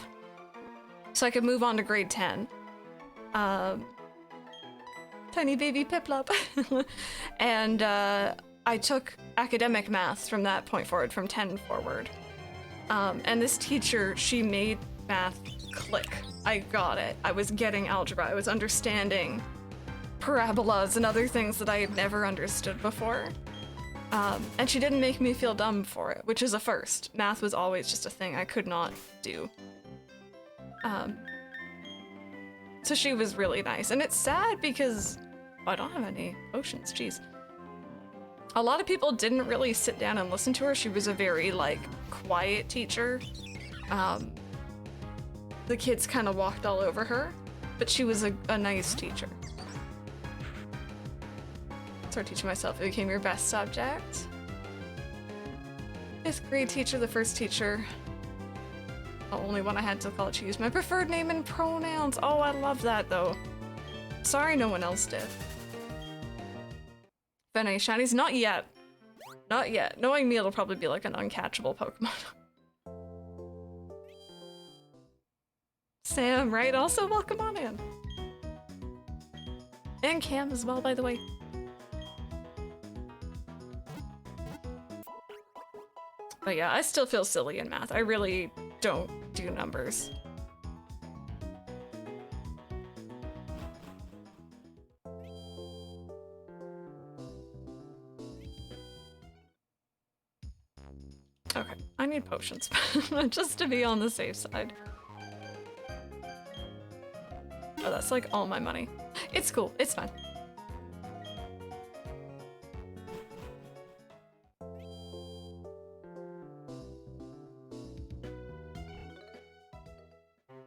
so I could move on to grade 10. Tiny baby Piplup. And I took academic math from that point forward, from 10 forward. And this teacher, she made math click. I got it. I was getting algebra. I was understanding parabolas and other things that I had never understood before. And she didn't make me feel dumb for it, which is a first. Math was always just a thing I could not do. So she was really nice. And it's sad because I don't have any potions, jeez. A lot of people didn't really sit down and listen to her. She was a very, like, quiet teacher. The kids kind of walked all over her, but she was a nice teacher. Started teaching myself. It became your best subject. 5th grade teacher, the first teacher. The only one I had to college. She used my preferred name and pronouns. Oh, I love that though. Sorry no one else did. Any shinies? Not yet. Not yet. Knowing me, it'll probably be like an uncatchable Pokemon. Sam, right? Also, welcome on in. And Cam as well, by the way. But yeah, I still feel silly in math. I really don't do numbers. Okay, I need potions, just to be on the safe side. Oh, that's like all my money. It's cool, it's fine.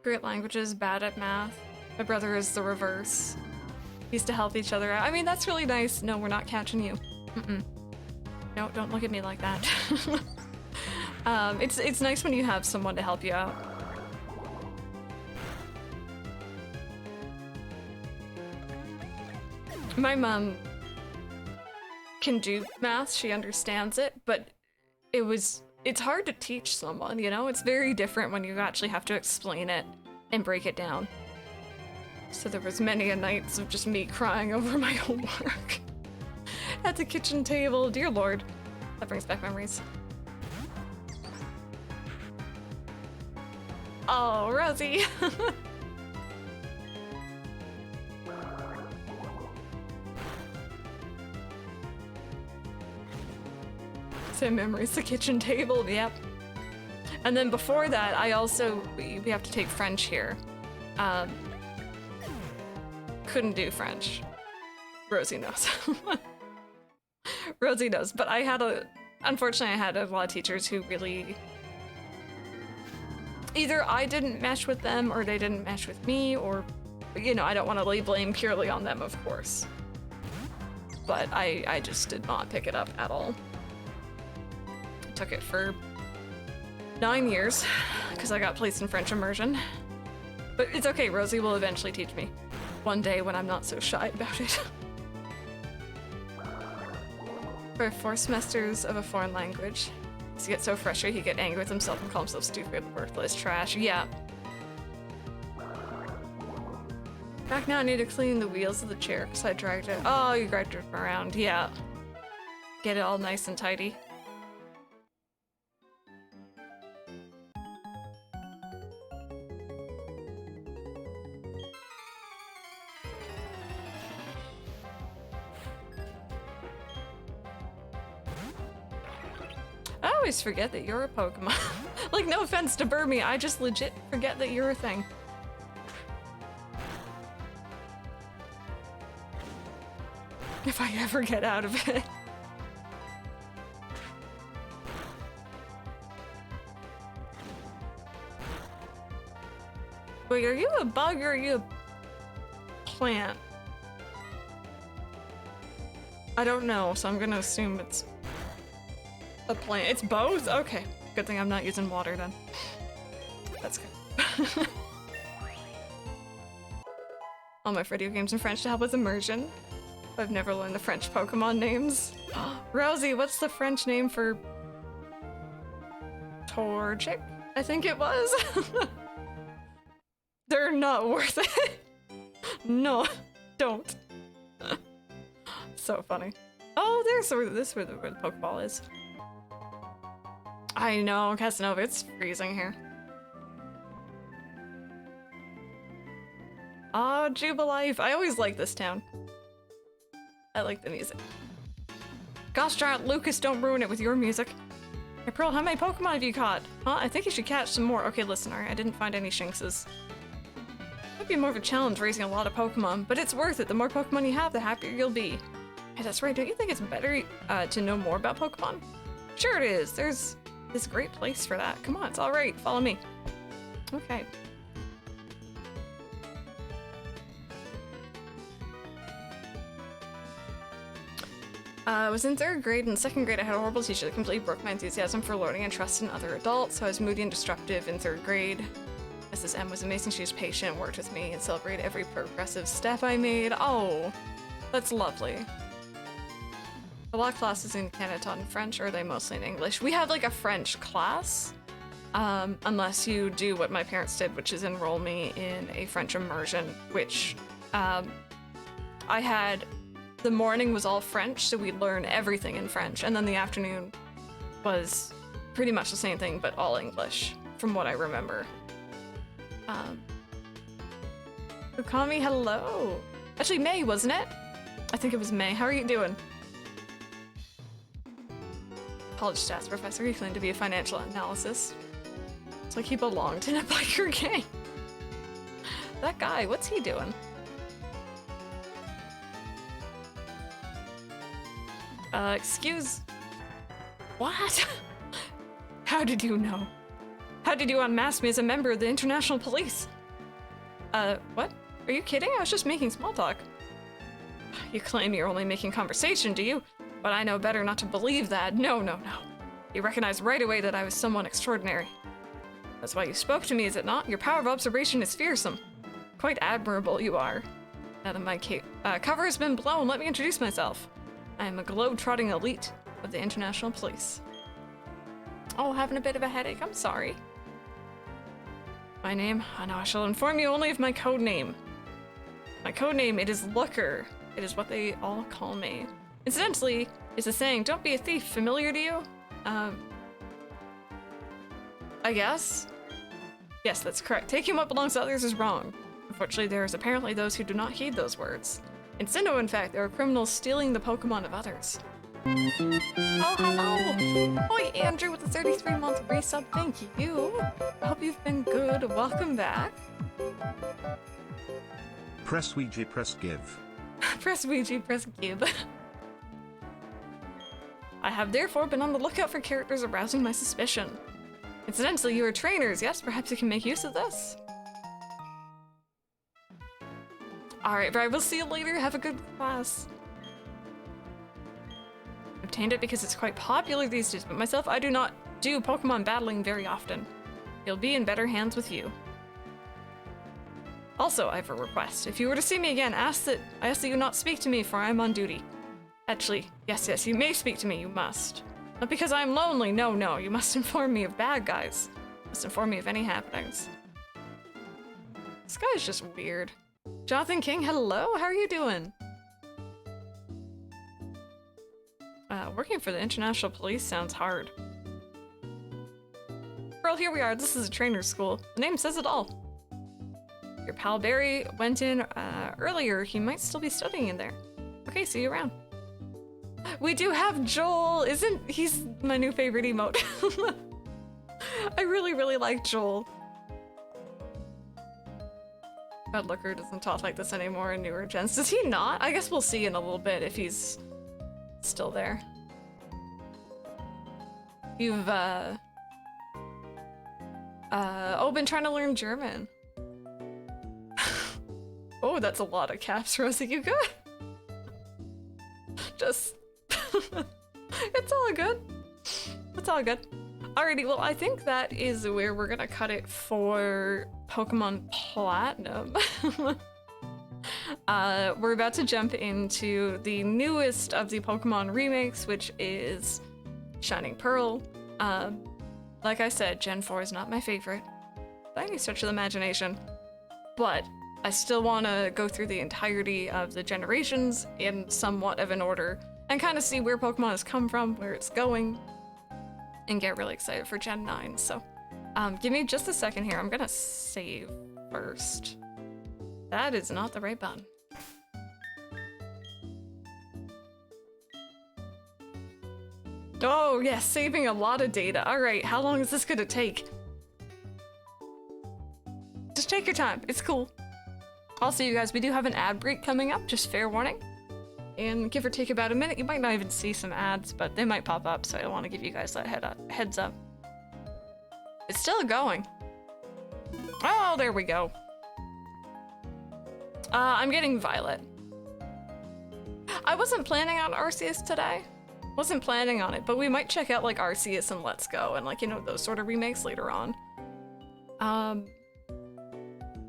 Great languages, bad at math. My brother is the reverse. We used to help each other out. I mean, that's really nice. No, we're not catching you. No, don't look at me like that. It's nice when you have someone to help you out. My mom can do math, she understands it, but it's hard to teach someone, you know? It's very different when you actually have to explain it and break it down. So there was many a nights of just me crying over my homework at the kitchen table. Dear Lord, that brings back memories. Oh, Rosie. Same memories, the kitchen table, yep. And then before that, we have to take French here. Couldn't do French. Rosie knows. Rosie knows, but unfortunately I had a lot of teachers who really, either I didn't mesh with them or they didn't mesh with me, or, you know, I don't want to lay blame purely on them, of course. But I just did not pick it up at all. Took it for 9 years because I got placed in French immersion. But it's okay, Rosie will eventually teach me one day when I'm not so shy about it. For 4 semesters of a foreign language, he gets so frustrated he get angry with himself and call himself stupid, worthless, trash. Yeah. Back now I need to clean the wheels of the chair because I dragged it. Oh, you dragged it around. Yeah. Get it all nice and tidy. I always forget that you're a Pokemon. Like, no offense to Burmy, I just legit forget that you're a thing. If I ever get out of it. Wait, are you a bug or are you a plant? I don't know, so I'm gonna assume it's a plant. It's both? Okay. Good thing I'm not using water then. That's good. all my video games in French to help with immersion. I've never learned the French Pokemon names. Rosie, what's the French name for Torchic? I think it was. They're not worth it. No, don't. So funny. Oh, there's where the Pokeball is. I know, Casanova, it's freezing here. Oh, Jubilife. I always like this town. I like the music. Gosh darn it, Lucas, don't ruin it with your music. Hey, Pearl, how many Pokemon have you caught? Huh? I think you should catch some more. Okay, listen, alright, I didn't find any Shinxes. Might be more of a challenge raising a lot of Pokemon, but it's worth it. The more Pokemon you have, the happier you'll be. Hey, that's right. Don't you think it's better to know more about Pokemon? Sure it is. There's this great place for that. Come on, it's all right. Follow me. Okay. I was in 3rd grade. In 2nd grade, I had a horrible teacher that completely broke my enthusiasm for learning and trust in other adults, so I was moody and disruptive in 3rd grade. Mrs. M was amazing. She was patient, worked with me, and celebrated every progressive step I made. Oh, that's lovely. A lot of classes in Canada taught in French, or are they mostly in English? We have like a French class, unless you do what my parents did, which is enroll me in a French immersion, which I had. The morning was all French, so we'd learn everything in French, and then the afternoon was pretty much the same thing, but all English, from what I remember. Ukami, hello. Actually, May, wasn't it? I think it was May. How are you doing? College stats professor, he claimed to be a financial analyst. It's like he belonged in a biker gang. That guy, what's he doing? Excuse... What? How did you know? How did you unmask me as a member of the international police? What? Are you kidding? I was just making small talk. You claim you're only making conversation, do you? But I know better not to believe that. No, no, no. You recognized right away that I was someone extraordinary. That's why you spoke to me, is it not? Your power of observation is fearsome. Quite admirable you are. Now that my cover has been blown, let me introduce myself. I am a globe-trotting elite of the international police. Oh, having a bit of a headache. I'm sorry. My name? Oh no, I shall inform you only of my code name. My code name, it is Looker. It is what they all call me. Incidentally, it's a saying, don't be a thief, familiar to you? I guess? Yes, that's correct. Taking what belongs to others is wrong. Unfortunately, there is apparently those who do not heed those words. In Sinnoh, in fact, there are criminals stealing the Pokemon of others. Oh, hello! Hi, Andrew with the 33-month resub. Thank you. I hope you've been good. Welcome back. Press Ouija, press give. Press Ouija, press give. I have therefore been on the lookout for characters arousing my suspicion. Incidentally, you are trainers, yes? Perhaps you can make use of this. Alright, Brian, we'll see you later. Have a good class. Obtained it because it's quite popular these days, but myself, I do not do Pokemon battling very often. You'll be in better hands with you. Also, I have a request. If you were to see me again, I ask that you not speak to me, for I am on duty. Actually, yes, you may speak to me, you must. Not because I am lonely, no, you must inform me of bad guys. You must inform me of any happenings. This guy is just weird. Jonathan King, hello, how are you doing? Working for the international police sounds hard. Pearl, here we are. This is a trainer's school. The name says it all. Your pal Barry went in earlier. He might still be studying in there. Okay, see you around. We do have Joel. He's my new favorite emote. I really like Joel. God, Looker doesn't talk like this anymore in newer gens. Does he not? I guess we'll see in a little bit if he's still there. You've, been trying to learn German. Oh, that's a lot of caps, Rosie. You good? Just... It's all good. It's all good. Alrighty, well, I think that is where we're gonna cut it for Pokemon Platinum. We're about to jump into the newest of the Pokemon remakes, which is Shining Pearl. Like I said, Gen 4 is not my favorite by any stretch of the imagination, but I still want to go through the entirety of the generations in somewhat of an order and kind of see where Pokemon has come from, where it's going, and get really excited for Gen 9. So give me just a second here. I'm gonna save first. That is not the right button. Oh yes, saving a lot of data. All right, how long is this gonna take? Just take your time, it's cool. Also, you guys, we do have an ad break coming up, just fair warning. And give or take about a minute, you might not even see some ads, but they might pop up, so I want to give you guys that heads up. It's still going. Oh, there we go. I'm getting Violet. I wasn't planning on Arceus today. Wasn't planning on it, but we might check out like Arceus and Let's Go and like, you know, those sort of remakes later on. All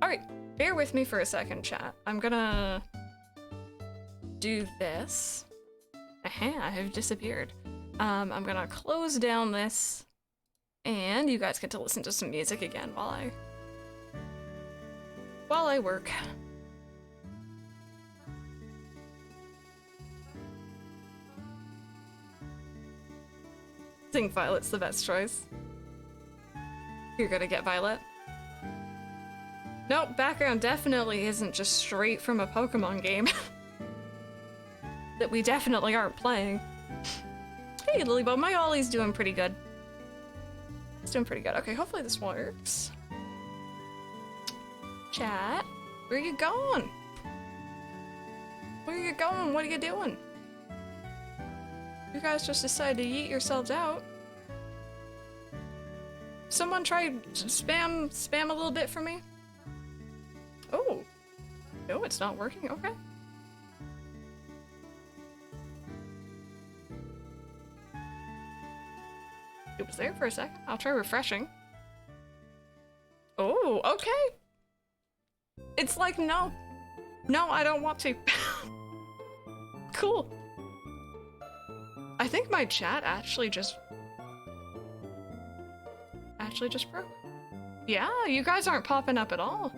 right, bear with me for a second, chat. I'm gonna do this. Aha, I have disappeared. I'm gonna close down this and you guys get to listen to some music again while I work. I think Violet's the best choice. You're gonna get Violet. Nope, background definitely isn't just straight from a Pokemon game. That we definitely aren't playing. Hey, Lilybone, my Ollie's doing pretty good. It's doing pretty good. Okay, hopefully this works. Chat, where you going? Where you going? What are you doing? You guys just decided to yeet yourselves out. Someone try spam a little bit for me? Oh. No, it's not working. Okay. It was there for a second. I'll try refreshing. Oh, okay. It's like, no. No, I don't want to. Cool. I think my chat actually just broke. Yeah, you guys aren't popping up at all.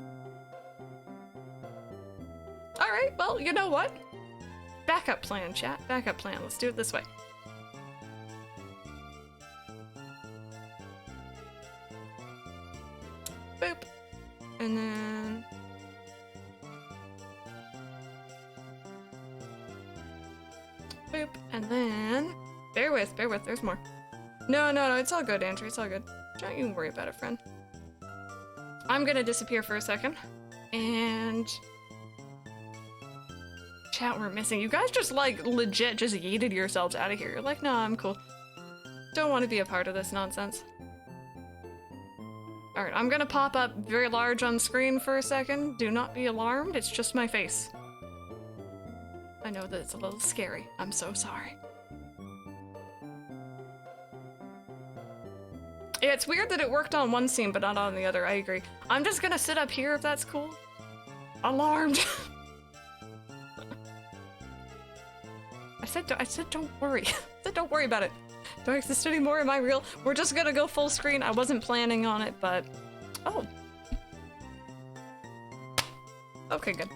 All right, well, you know what? Backup plan, chat. Backup plan. Let's do it this way. Boop. And then... boop. And then... Bear with, there's more. No, it's all good, Andrew, it's all good. Don't you worry about it, friend. I'm gonna disappear for a second. And... chat, we're missing. You guys just, like, legit just yeeted yourselves out of here. You're like, no, I'm cool. Don't want to be a part of this nonsense. Alright, I'm gonna pop up very large on screen for a second. Do not be alarmed, it's just my face. I know that it's a little scary. I'm so sorry. Yeah, it's weird that it worked on one scene but not on the other, I agree. I'm just gonna sit up here if that's cool. Alarmed. I said don't worry. I said don't worry about it. Don't exist anymore, am I real? We're just gonna go full screen. I wasn't planning on it, but... oh. Okay, good.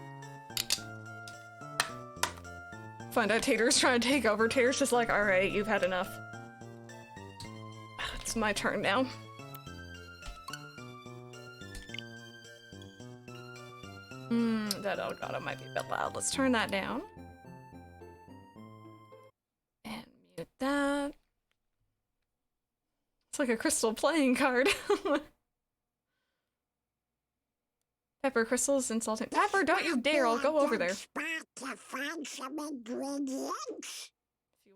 Find out Tater's trying to take over. Tater's just like, alright, you've had enough. It's my turn now. That Elgato might be a bit loud. Let's turn that down. And mute that. It's like a crystal playing card. Pepper crystals insulting. Pepper, don't you dare! I'll go over there. If you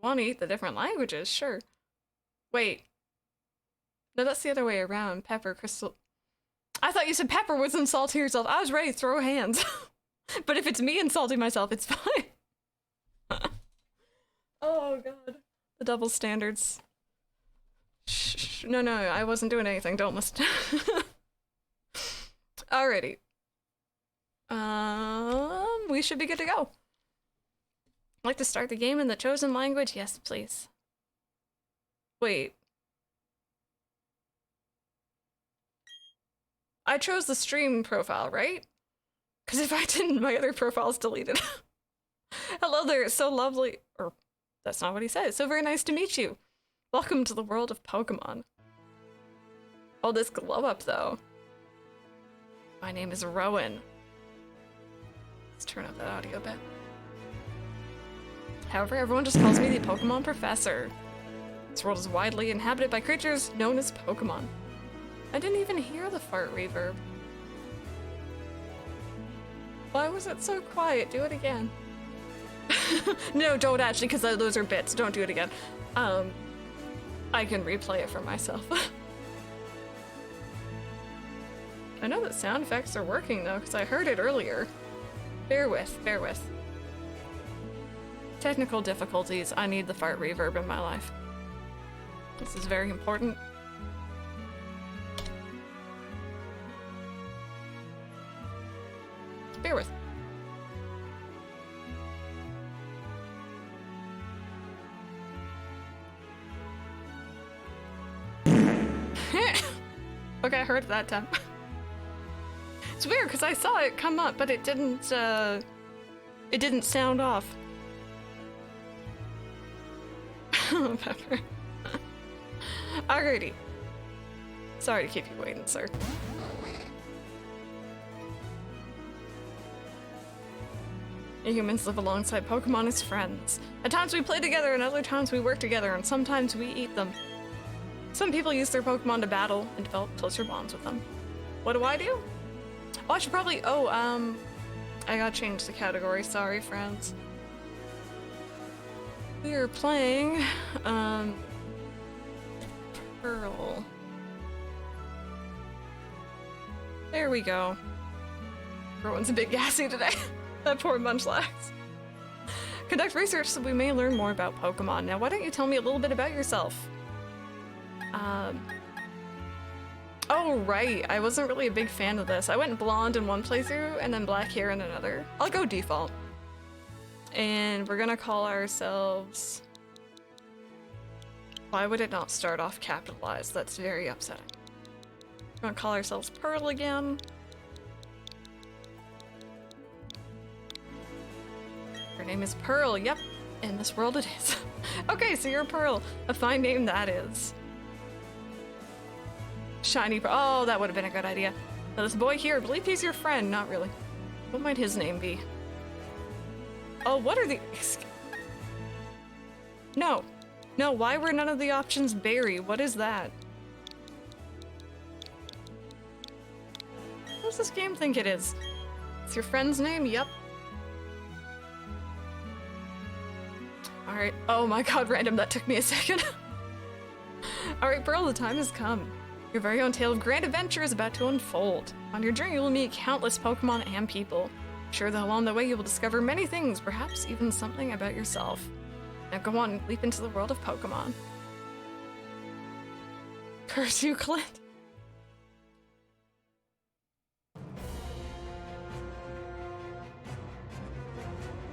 want to eat the different languages, sure. Wait. No, that's the other way around. Pepper crystal. I thought you said Pepper was insulting herself. I was ready to throw hands. But if it's me insulting myself, it's fine. Oh god. The double standards. Shh. No, I wasn't doing anything. Don't listen. Alrighty. We should be good to go. Like to start the game in the chosen language? Yes, please. Wait. I chose the stream profile, right? Because if I didn't, my other profile's deleted. Hello there, it's so lovely. Or, that's not what he said. It's so very nice to meet you. Welcome to the world of Pokemon. Oh, this glow up, though. My name is Rowan. Let's turn up that audio a bit. However, everyone just calls me the Pokemon Professor. This world is widely inhabited by creatures known as Pokemon. I didn't even hear the fart reverb. Why was it so quiet? Do it again. No, don't actually, because those are bits. Don't do it again. I can replay it for myself. I know that sound effects are working though, because I heard it earlier. Bear with, bear with. Technical difficulties. I need the fart reverb in my life. This is very important. Bear with. Okay, I heard it that time. It's weird because I saw it come up, but it didn't sound off. Pepper. Alrighty. Sorry to keep you waiting, sir. Humans live alongside Pokemon as friends. At times we play together, and other times we work together, and sometimes we eat them. Some people use their Pokemon to battle and develop closer bonds with them. What do I do? Oh, I should probably... Oh, I gotta change the category. Sorry, friends. We are playing, Pearl. There we go. Everyone's a bit gassy today. That poor Munchlax. Conduct research so we may learn more about Pokemon. Now, why don't you tell me a little bit about yourself? Oh, right. I wasn't really a big fan of this. I went blonde in one playthrough and then black hair in another. I'll go default. And we're gonna call ourselves... Why would it not start off capitalized? That's very upsetting. We're gonna call ourselves Pearl again. Her name is Pearl, yep. In this world it is. Okay, so you're Pearl. A fine name that is. Shiny Pearl. Oh, that would have been a good idea. Now this boy here, I believe he's your friend. Not really. What might his name be? Oh, what are the... No. No, why were none of the options berry? What is that? What does this game think it is? It's your friend's name? Yep. Alright. Oh my god, random. That took me a second. Alright, Pearl, the time has come. Your very own tale of grand adventure is about to unfold. On your journey, you will meet countless Pokemon and people. Sure that along the way you will discover many things, perhaps even something about yourself. Now go on, leap into the world of Pokemon. Curse you, Clint.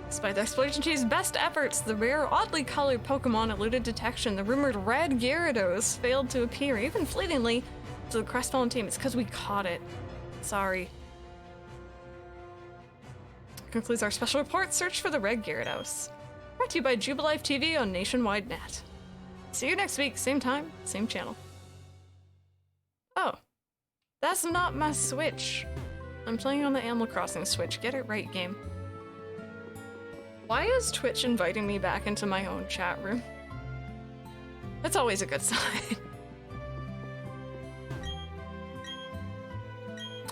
Despite the exploration team's best efforts, the rare, oddly colored Pokemon eluded detection. The rumored red Gyarados failed to appear, even fleetingly, to the crestfallen team. It's because we caught it. Sorry. Concludes our special report, Search for the Red Gyarados. Brought to you by Jubilife TV on Nationwide Net. See you next week, same time, same channel. Oh, that's not my Switch. I'm playing on the Animal Crossing Switch. Get it right, game. Why is Twitch inviting me back into my own chat room? That's always a good sign.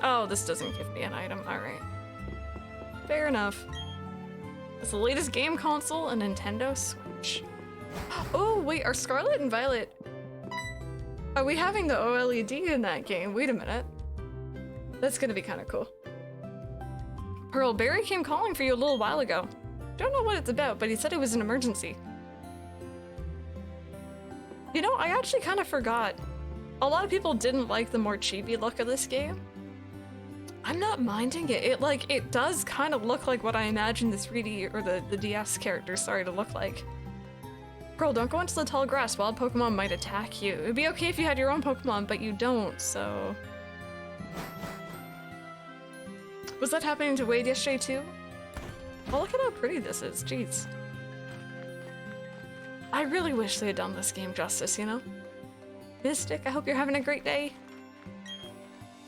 Oh, this doesn't give me an item. Alright. Fair enough. It's the latest game console, a Nintendo Switch. Oh, wait, are Scarlet and Violet... Are we having the OLED in that game? Wait a minute. That's gonna be kind of cool. Pearl, Barry came calling for you a little while ago. Don't know what it's about, but he said it was an emergency. You know, I actually kind of forgot. A lot of people didn't like the more chibi look of this game. I'm not minding it. It does kind of look like what I imagined the 3D or the DS character, sorry, to look like. Pearl, don't go into the tall grass. Wild Pokemon might attack you. It'd be okay if you had your own Pokemon, but you don't, so... Was that happening to Wade yesterday too? Oh, look at how pretty this is, jeez. I really wish they had done this game justice, you know? Mystic, I hope you're having a great day.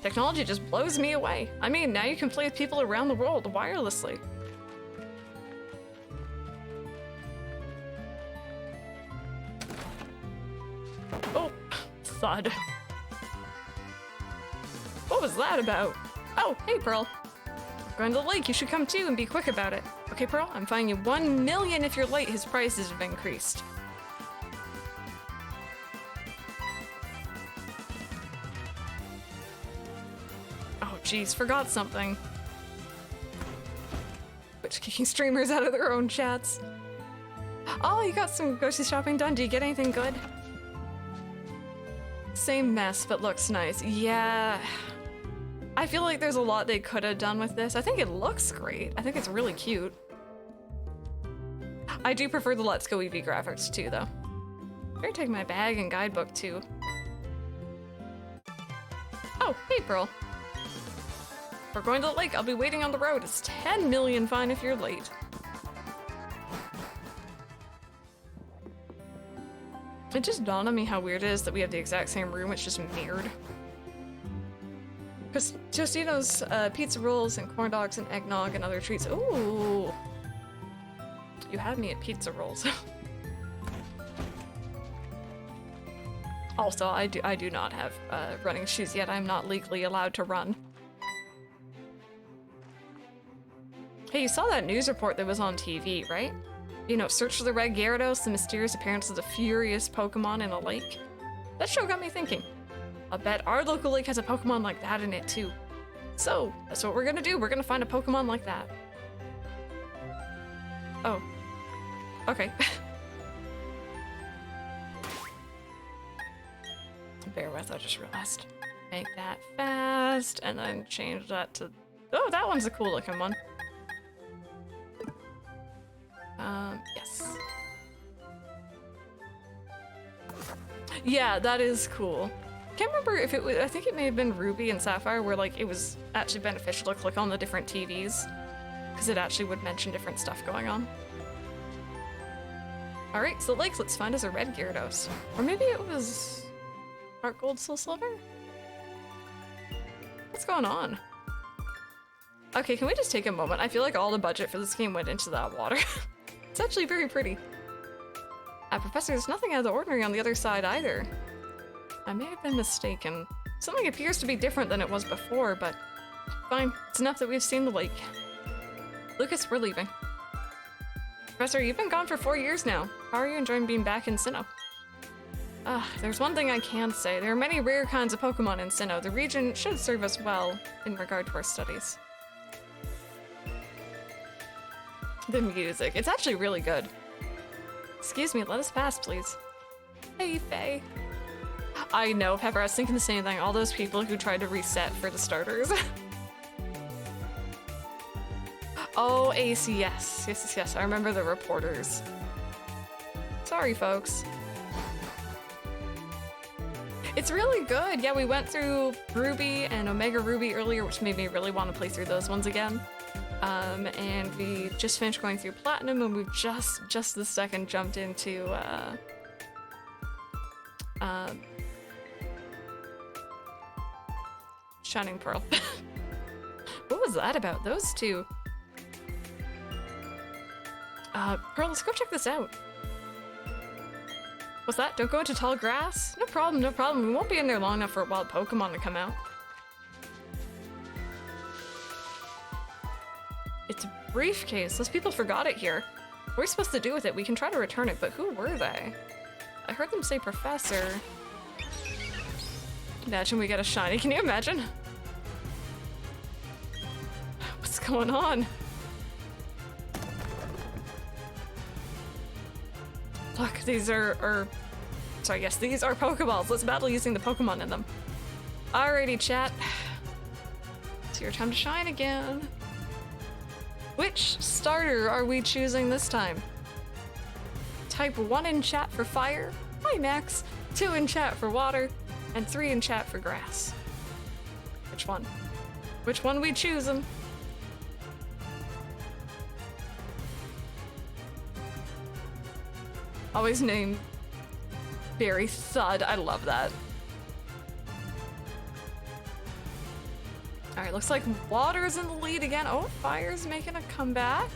Technology just blows me away. I mean, now you can play with people around the world wirelessly. Oh, thud. What was that about? Oh, hey, Pearl. Going to the lake, you should come too and be quick about it. Okay, Pearl, I'm fining you 1 million if you're late. His prices have increased. Oh, jeez, forgot something. Which kicking streamers out of their own chats. Oh, you got some grocery shopping done. Do you get anything good? Same mess, but looks nice. Yeah. I feel like there's a lot they could have done with this. I think it looks great. I think it's really cute. I do prefer the Let's Go Eevee graphics too, though. Better take my bag and guidebook too. Oh, hey, Pearl. We're going to the lake. I'll be waiting on the road. It's 10 million fine if you're late. It just dawned on me how weird it is that we have the exact same room. It's just mirrored. Because Tostino's pizza rolls and corn dogs and eggnog and other treats. Ooh. You had me at pizza rolls. Also, I do not have running shoes yet. I'm not legally allowed to run. Hey, you saw that news report that was on TV, right? You know, search for the red Gyarados, the mysterious appearance of the furious Pokemon in a lake. That show got me thinking. I bet our local lake has a Pokemon like that in it too. So, that's what we're gonna do. We're gonna find a Pokemon like that. Oh. Okay. Bear with, I just realized. Make that fast, and then change that to... Oh, that one's a cool looking one. Yes. Yeah, that is cool. Can't remember if it was, I think it may have been Ruby and Sapphire where like it was actually beneficial to click on the different TVs because it actually would mention different stuff going on. Alright, so Lake, let's find us a red Gyarados. Or maybe it was Heart Gold Soul Silver? What's going on? Okay, can we just take a moment? I feel like all the budget for this game went into that water. It's actually very pretty. Professor, there's nothing out of the ordinary on the other side either. I may have been mistaken. Something appears to be different than it was before, but fine. It's enough that we've seen the lake. Lucas, we're leaving. Professor, you've been gone for 4 years now. How are you enjoying being back in Sinnoh? There's one thing I can say. There are many rare kinds of Pokemon in Sinnoh. The region should serve us well in regard to our studies. The music. It's actually really good. Excuse me, let us pass, please. Hey, Faye. I know, Pepper, I was thinking the same thing. All those people who tried to reset for the starters. Oh, Ace, yes. Yes. I remember the reporters. Sorry, folks. It's really good. Yeah, we went through Ruby and Omega Ruby earlier, which made me really want to play through those ones again. And we just finished going through Platinum, and we've just this second jumped into, Shining Pearl. What was that about? Those two. Pearl, let's go check this out. What's that? Don't go into tall grass? No problem, no problem. We won't be in there long enough for a wild Pokemon to come out. It's a briefcase. Those people forgot it here. What are we supposed to do with it? We can try to return it, but who were they? I heard them say Professor. Imagine we get a shiny. Can you imagine? What's going on? Look, these are sorry, yes, these are Pokeballs. Let's battle using the Pokemon in them. Alrighty, chat. It's your time to shine again. Which starter are we choosing this time? Type 1 in chat for fire. Hi, Max. 2 in chat for water. And 3 in chat for grass. Which one? Which one we choosing? Always named Barry Thud. I love that. Alright, looks like water's in the lead again. Oh, fire's making a comeback.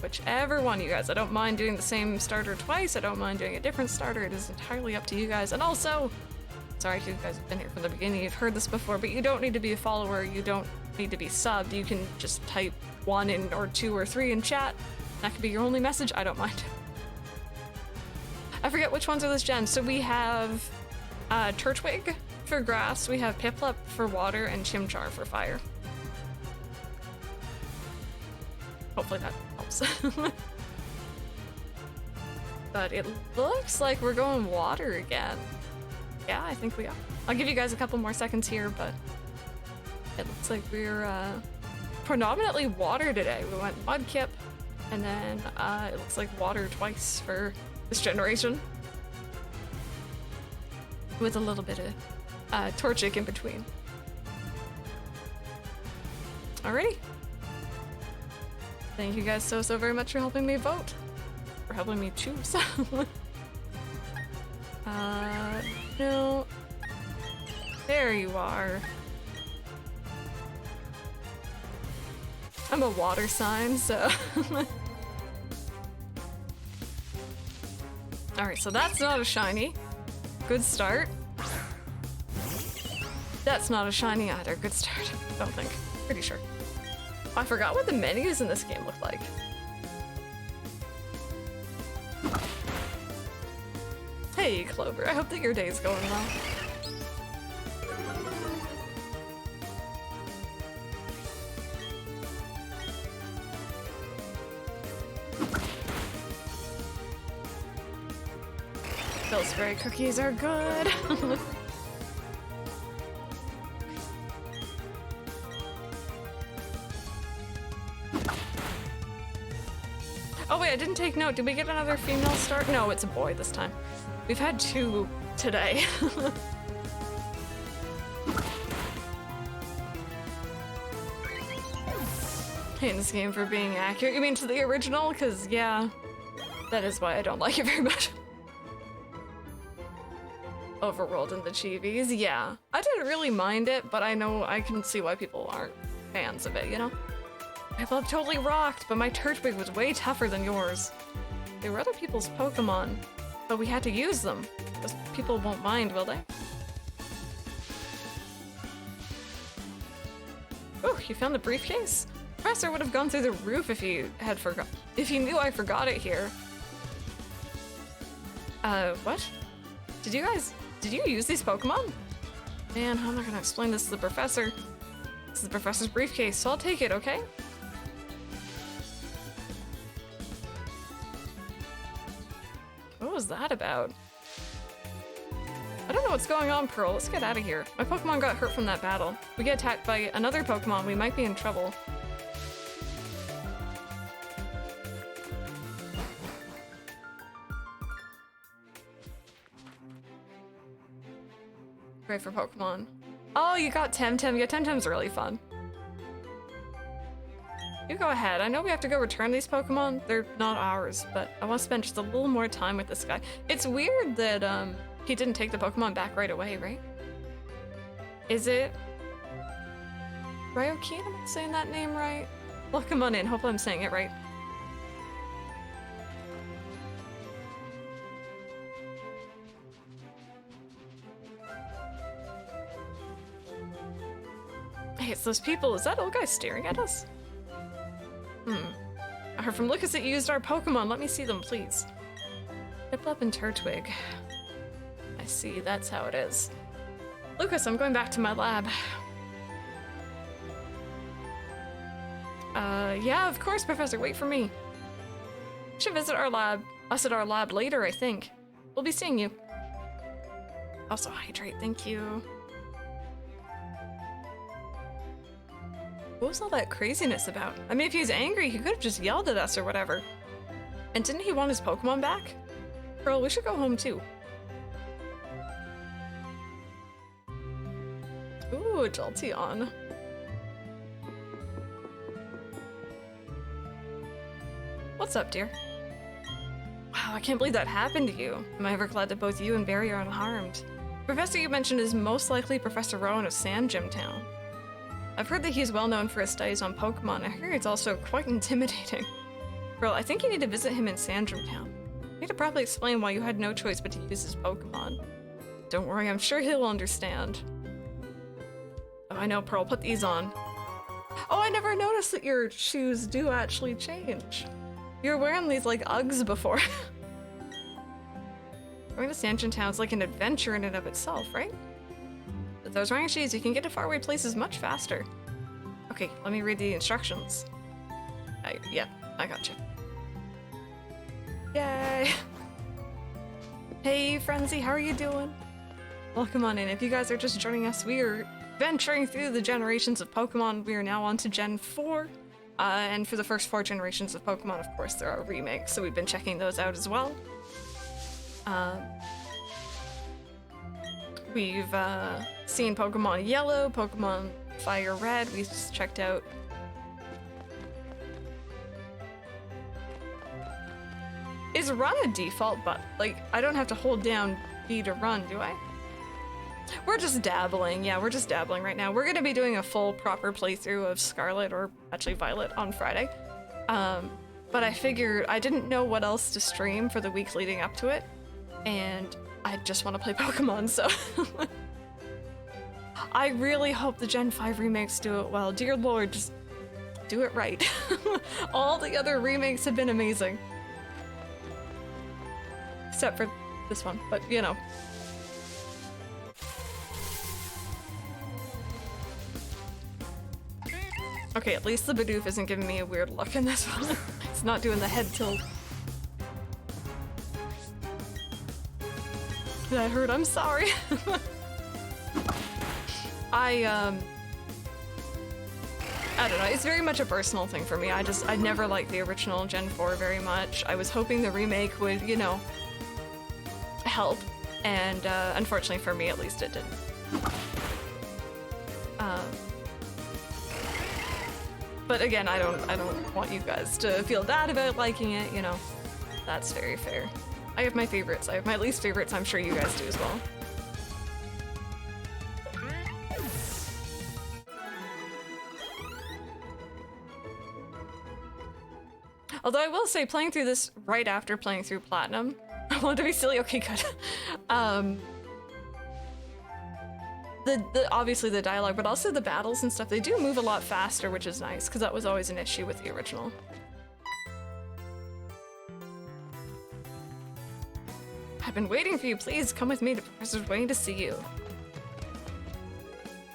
Whichever one, you guys. I don't mind doing the same starter twice. I don't mind doing a different starter. It is entirely up to you guys. And also, sorry if you guys have been here from the beginning, you've heard this before, but you don't need to be a follower. You don't need to be subbed. You can just type 1 in or 2 or 3 in chat. That could be your only message. I don't mind. I forget which ones are this gen. So we have Turtwig for grass, we have Piplup for water, and Chimchar for fire. Hopefully that helps. But it looks like we're going water again. Yeah, I think we are. I'll give you guys a couple more seconds here, but it looks like we're predominantly water today. We went Mudkip, and then it looks like water twice for this generation. With a little bit of Torchic in between. Alrighty. Thank you guys so very much for helping me vote. For helping me choose. No. There you are. I'm a water sign, so. Alright, so that's not a shiny. Good start. That's not a shiny either. Good start. Don't think. Pretty sure. I forgot what the menus in this game look like. Hey, Clover. I hope that your day's going well. Pillsbury cookies are good. Oh wait, I didn't take note. Did we get another female start? No, it's a boy this time. We've had 2 today. Hating this game for being accurate. You mean to the original? Because, yeah, that is why I don't like it very much. Overworld and the Chivis, yeah. I didn't really mind it, but I know I can see why people aren't fans of it, you know? People have totally rocked, but my Turtwig was way tougher than yours. They were other people's Pokemon, but we had to use them. Because people won't mind, will they? Oh, you found the briefcase? Professor would have gone through the roof if he had forgot. If he knew I forgot it here. What? Did you use these Pokemon? Man, how am I gonna explain this to the professor? This is the professor's briefcase, so I'll take it, okay? What was that about? I don't know what's going on, Pearl. Let's get out of here. My Pokemon got hurt from that battle. We get attacked by another Pokemon, we might be in trouble. Great for Pokemon. Oh, you got Temtem. Yeah, Temtem's really fun. You go ahead. I know we have to go return these Pokemon. They're not ours, but I want to spend just a little more time with this guy. It's weird that he didn't take the Pokemon back right away, right? Is it Ryokeen? Am I saying that name right? Welcome on in. Hopefully I'm saying it right. Hey, it's those people. Is that old guy staring at us? I heard from Lucas that you used our Pokemon. Let me see them, please. Piplup and Turtwig. I see, that's how it is. Lucas, I'm going back to my lab. Yeah, of course, Professor. Wait for me. Should visit us at our lab later, I think. We'll be seeing you. Also hydrate, thank you. What was all that craziness about? I mean, if he was angry, he could have just yelled at us or whatever. And didn't he want his Pokemon back? Pearl, we should go home too. Ooh, Jolteon. What's up, dear? Wow, I can't believe that happened to you. Am I ever glad that both you and Barry are unharmed. The professor you mentioned is most likely Professor Rowan of Sand Gym Town. I've heard that he's well known for his studies on Pokemon. I hear he's also quite intimidating. Pearl, I think you need to visit him in Sand Gym Town. You need to probably explain why you had no choice but to use his Pokemon. Don't worry, I'm sure he'll understand. Oh, I know, Pearl, put these on. Oh, I never noticed that your shoes do actually change. You were wearing these like Uggs before. Going to Sand Gym Town is like an adventure in and of itself, right? With those running shoes, you can get to faraway places much faster. Okay, let me read the instructions. Yeah, I got you. Yay! Hey, Frenzy, how are you doing? Welcome on in. If you guys are just joining us, we are venturing through the generations of Pokemon. We are now on to Gen 4. And for the first 4 generations of Pokemon, of course, there are remakes, so we've been checking those out as well. We've seen Pokemon Yellow, Pokemon Fire Red. We just checked out. Is run a default button? Like, I don't have to hold down B to run, do I? We're just dabbling. Yeah, we're just dabbling right now. We're going to be doing a full proper playthrough of Scarlet, or actually Violet, on Friday. But I figured I didn't know what else to stream for the week leading up to it. And I just want to play Pokemon, so... I really hope the Gen 5 remakes do it well. Dear Lord, just do it right. All the other remakes have been amazing. Except for this one, but you know. Okay, at least the Bidoof isn't giving me a weird look in this one. It's not doing the head tilt. That hurt, I'm sorry. I don't know, it's very much a personal thing for me. I never liked the original Gen 4 very much. I was hoping the remake would, you know, help, and unfortunately for me at least it didn't. But again, I don't want you guys to feel bad about liking it, you know. That's very fair. I have my favorites, I have my least favorites, I'm sure you guys do as well. Although I will say, playing through this right after playing through Platinum, I want to be silly, okay, good. Obviously the dialogue, but also the battles and stuff, they do move a lot faster, which is nice, because that was always an issue with the original. I've been waiting for you, please come with me, the professor's waiting to see you.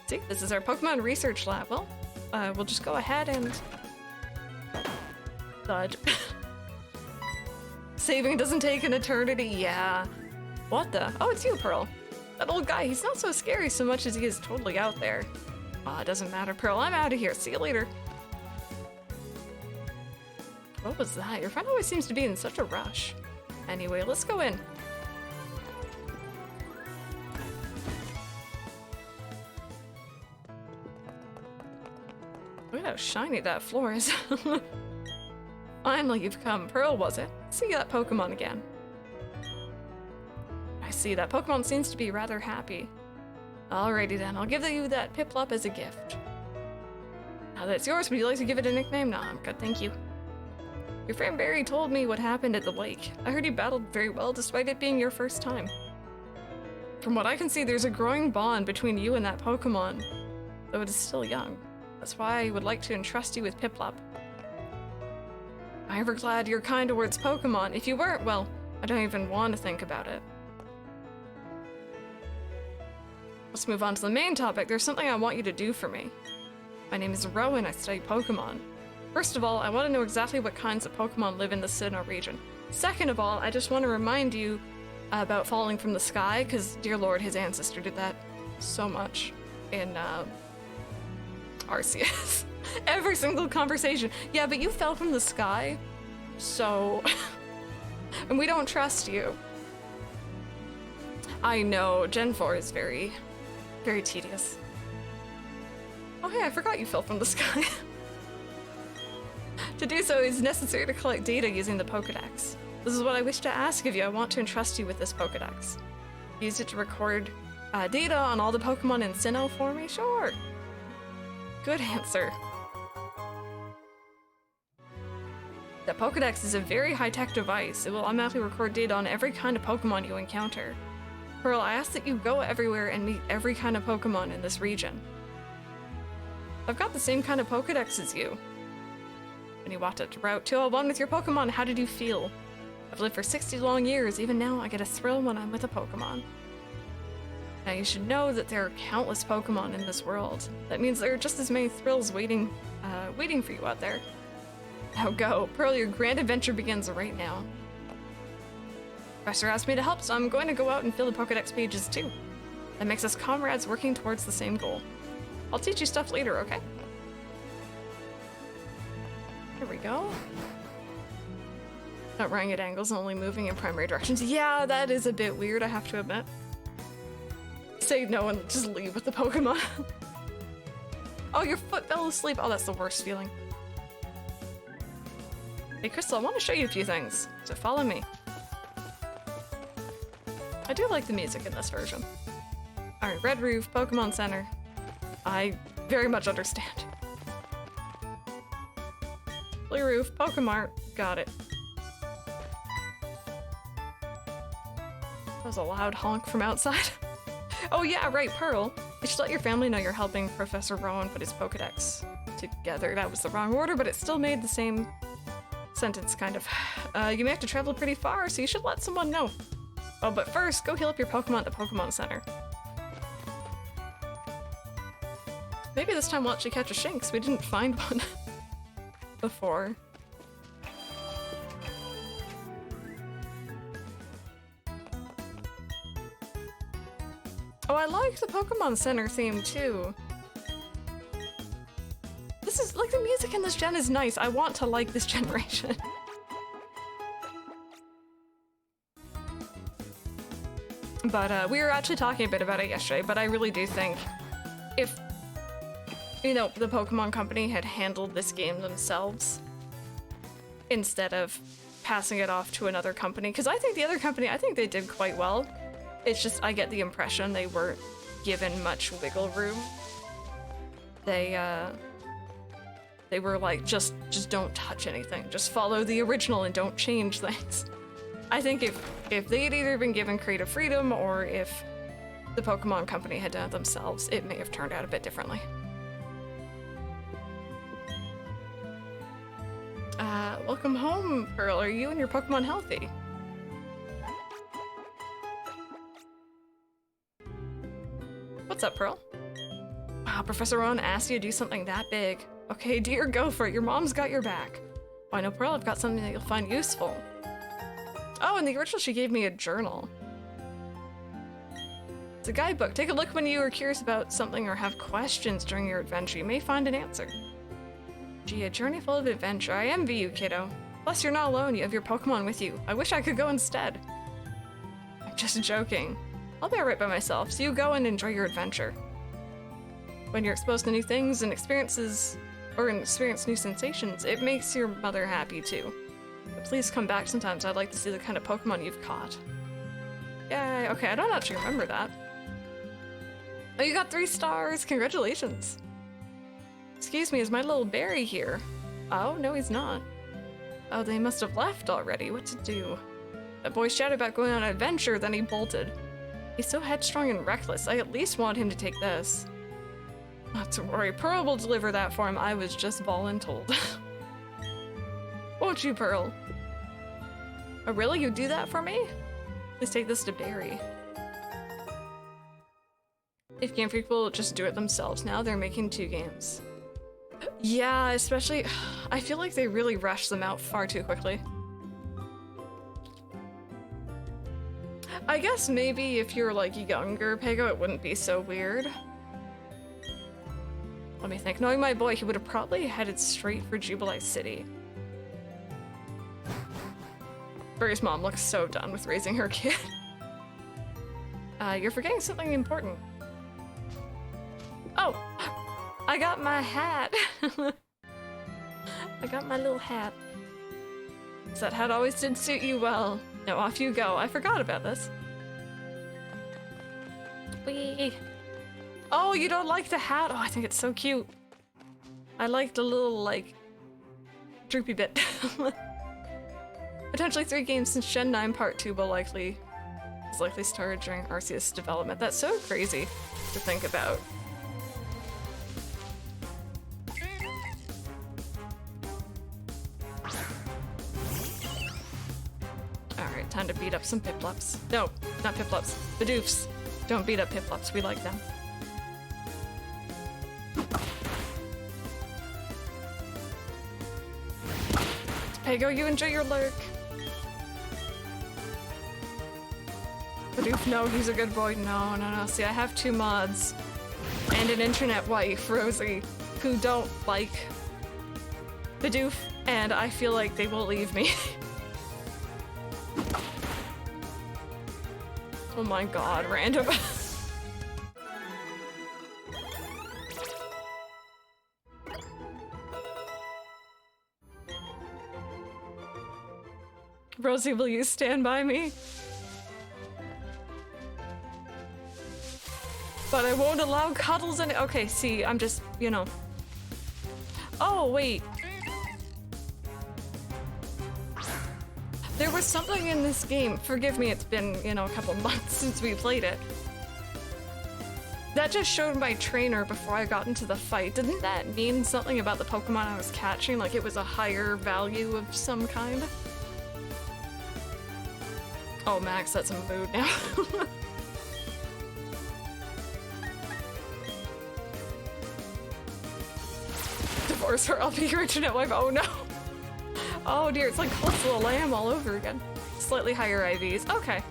See, this is our Pokemon Research Lab. Well, we'll just go ahead and... Dodge. Saving doesn't take an eternity, yeah. What the? Oh, it's you, Pearl. That old guy, he's not so scary so much as he is totally out there. It doesn't matter, Pearl, I'm out of here. See you later. What was that? Your friend always seems to be in such a rush. Anyway, let's go in. Look at how shiny that floor is. Finally, you've come. Pearl, was it? See that Pokemon again. I see. That Pokemon seems to be rather happy. Alrighty then, I'll give you that Piplup as a gift. Now that it's yours, would you like to give it a nickname? No, I'm good, thank you. Your friend Barry told me what happened at the lake. I heard you battled very well despite it being your first time. From what I can see, there's a growing bond between you and that Pokemon, though it is still young. That's why I would like to entrust you with Piplup. I'm ever glad you're kind towards Pokemon. If you weren't, well, I don't even want to think about it. Let's move on to the main topic. There's something I want you to do for me. My name is Rowan, I study Pokemon. First of all, I want to know exactly what kinds of Pokemon live in the Sinnoh region. Second of all, I just want to remind you about falling from the sky, because, dear lord, his ancestor did that so much in Arceus. Every single conversation. Yeah, but you fell from the sky, so... and we don't trust you. I know, Gen 4 is very, very tedious. Oh hey, I forgot you fell from the sky. To do so is necessary to collect data using the Pokédex. This is what I wish to ask of you. I want to entrust you with this Pokédex. Use it to record data on all the Pokemon in Sinnoh for me? Sure. Good answer. The Pokédex is a very high-tech device. It will automatically record data on every kind of Pokemon you encounter. Pearl, I ask that you go everywhere and meet every kind of Pokemon in this region. I've got the same kind of Pokédex as you. When you walked up to Route 201 with your Pokemon, how did you feel? I've lived for 60 long years. Even now, I get a thrill when I'm with a Pokemon. Now, you should know that there are countless Pokemon in this world. That means there are just as many thrills waiting for you out there. Now go. Pearl, your grand adventure begins right now. Professor asked me to help, so I'm going to go out and fill the Pokédex pages too. That makes us comrades working towards the same goal. I'll teach you stuff later, okay? Here we go. Not running at angles, only moving in primary directions. Yeah, that is a bit weird, I have to admit. Say no and just leave with the Pokemon. Oh, your foot fell asleep. Oh, that's the worst feeling. Hey, Crystal, I want to show you a few things, so follow me. I do like the music in this version. Alright, Red Roof, Pokemon Center. I very much understand. Blue Roof, Pokemart, got it. That was a loud honk from outside. Oh yeah, right, Pearl. You should let your family know you're helping Professor Rowan put his Pokédex together. That was the wrong order, but it still made the same sentence, kind of. You may have to travel pretty far, so you should let someone know. Oh, but first, go heal up your Pokemon at the Pokemon Center. Maybe this time we'll actually catch a Shinx. We didn't find one before. Oh, I like the Pokemon Center theme too. This is, like, the music in this gen is nice. I want to like this generation. But we were actually talking a bit about it yesterday, but I really do think if, you know, the Pokemon Company had handled this game themselves instead of passing it off to another company, because I think the other company, I think they did quite well. It's just, I get the impression they weren't given much wiggle room. They were like, just don't touch anything. Just follow the original and don't change things. I think if they had either been given creative freedom or if the Pokemon Company had done it themselves, it may have turned out a bit differently. Welcome home, Pearl. Are you and your Pokemon healthy? What's up, Pearl? Wow, Professor Rowan asked you to do something that big. Okay, dear, go for it. Your mom's got your back. Oh, I know, Pearl, I've got something that you'll find useful. Oh, in the original she gave me a journal. It's a guidebook. Take a look when you are curious about something or have questions during your adventure. You may find an answer. Gee, a journey full of adventure. I envy you, kiddo. Plus, you're not alone. You have your Pokemon with you. I wish I could go instead. I'm just joking. I'll be alright by myself, so you go and enjoy your adventure. When you're exposed to new things and experience new sensations, it makes your mother happy too. But please come back sometimes. I'd like to see the kind of Pokemon you've caught. Yay, okay, I don't actually remember that. Oh, you got 3 stars! Congratulations! Excuse me, is my little Barry here? Oh, no he's not. Oh, they must have left already. What to do? That boy shouted about going on an adventure, then he bolted. He's so headstrong and reckless. I at least want him to take this. Not to worry, Pearl will deliver that for him. I was just voluntold. Won't you, Pearl? Oh, really? You do that for me? Please take this to Barry. If Game Freak will just do it themselves now, they're making 2 games. Yeah, especially, I feel like they really rush them out far too quickly. I guess maybe if you're like younger, Pego, it wouldn't be so weird. Let me think. Knowing my boy, he would have probably headed straight for Jubilee City. Birdie's mom looks so done with raising her kid. You're forgetting something important. Oh! I got my hat! I got my little hat. That hat always did suit you well. Now off you go. I forgot about this. Whee! Oh, you don't like the hat? Oh, I think it's so cute. I like the little, like, droopy bit. Potentially 3 games since Gen 9 Part 2 will likely started during Arceus development. That's so crazy to think about. Alright, time to beat up some Piplups. No, not Piplups. The Doofs. Don't beat up Piplups, we like them. Pago, you enjoy your lurk. Badoof, no, he's a good boy. No, no, no. See, I have 2 mods and an internet wife, Rosie, who don't like Badoof, and I feel like they will leave me. Oh my god, random. Rosie, will you stand by me? But I won't allow cuddles in it. Okay, see, I'm just, you know. Oh, wait. There was something in this game. Forgive me, it's been, you know, a couple months since we played it. That just showed my trainer before I got into the fight. Didn't that mean something about the Pokemon I was catching? Like it was a higher value of some kind? Oh, Max, that's a mood now. Divorce her, I'll be your internet wife. Oh no. Oh dear, it's like Cult of the Lamb all over again. Slightly higher IVs. Okay.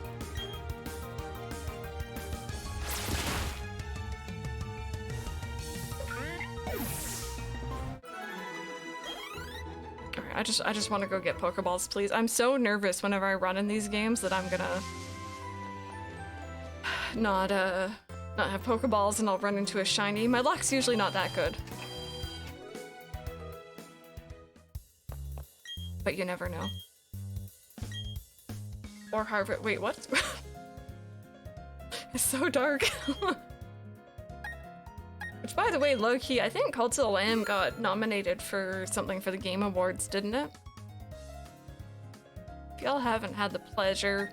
Alright, I just want to go get Pokeballs, please. I'm so nervous whenever I run in these games that I'm gonna not have Pokeballs and I'll run into a shiny. My luck's usually not that good. But you never know. Or Harvard. Wait, what? It's so dark. Which, by the way, low-key, I think Cult of the Lamb got nominated for something for the Game Awards, didn't it? If y'all haven't had the pleasure...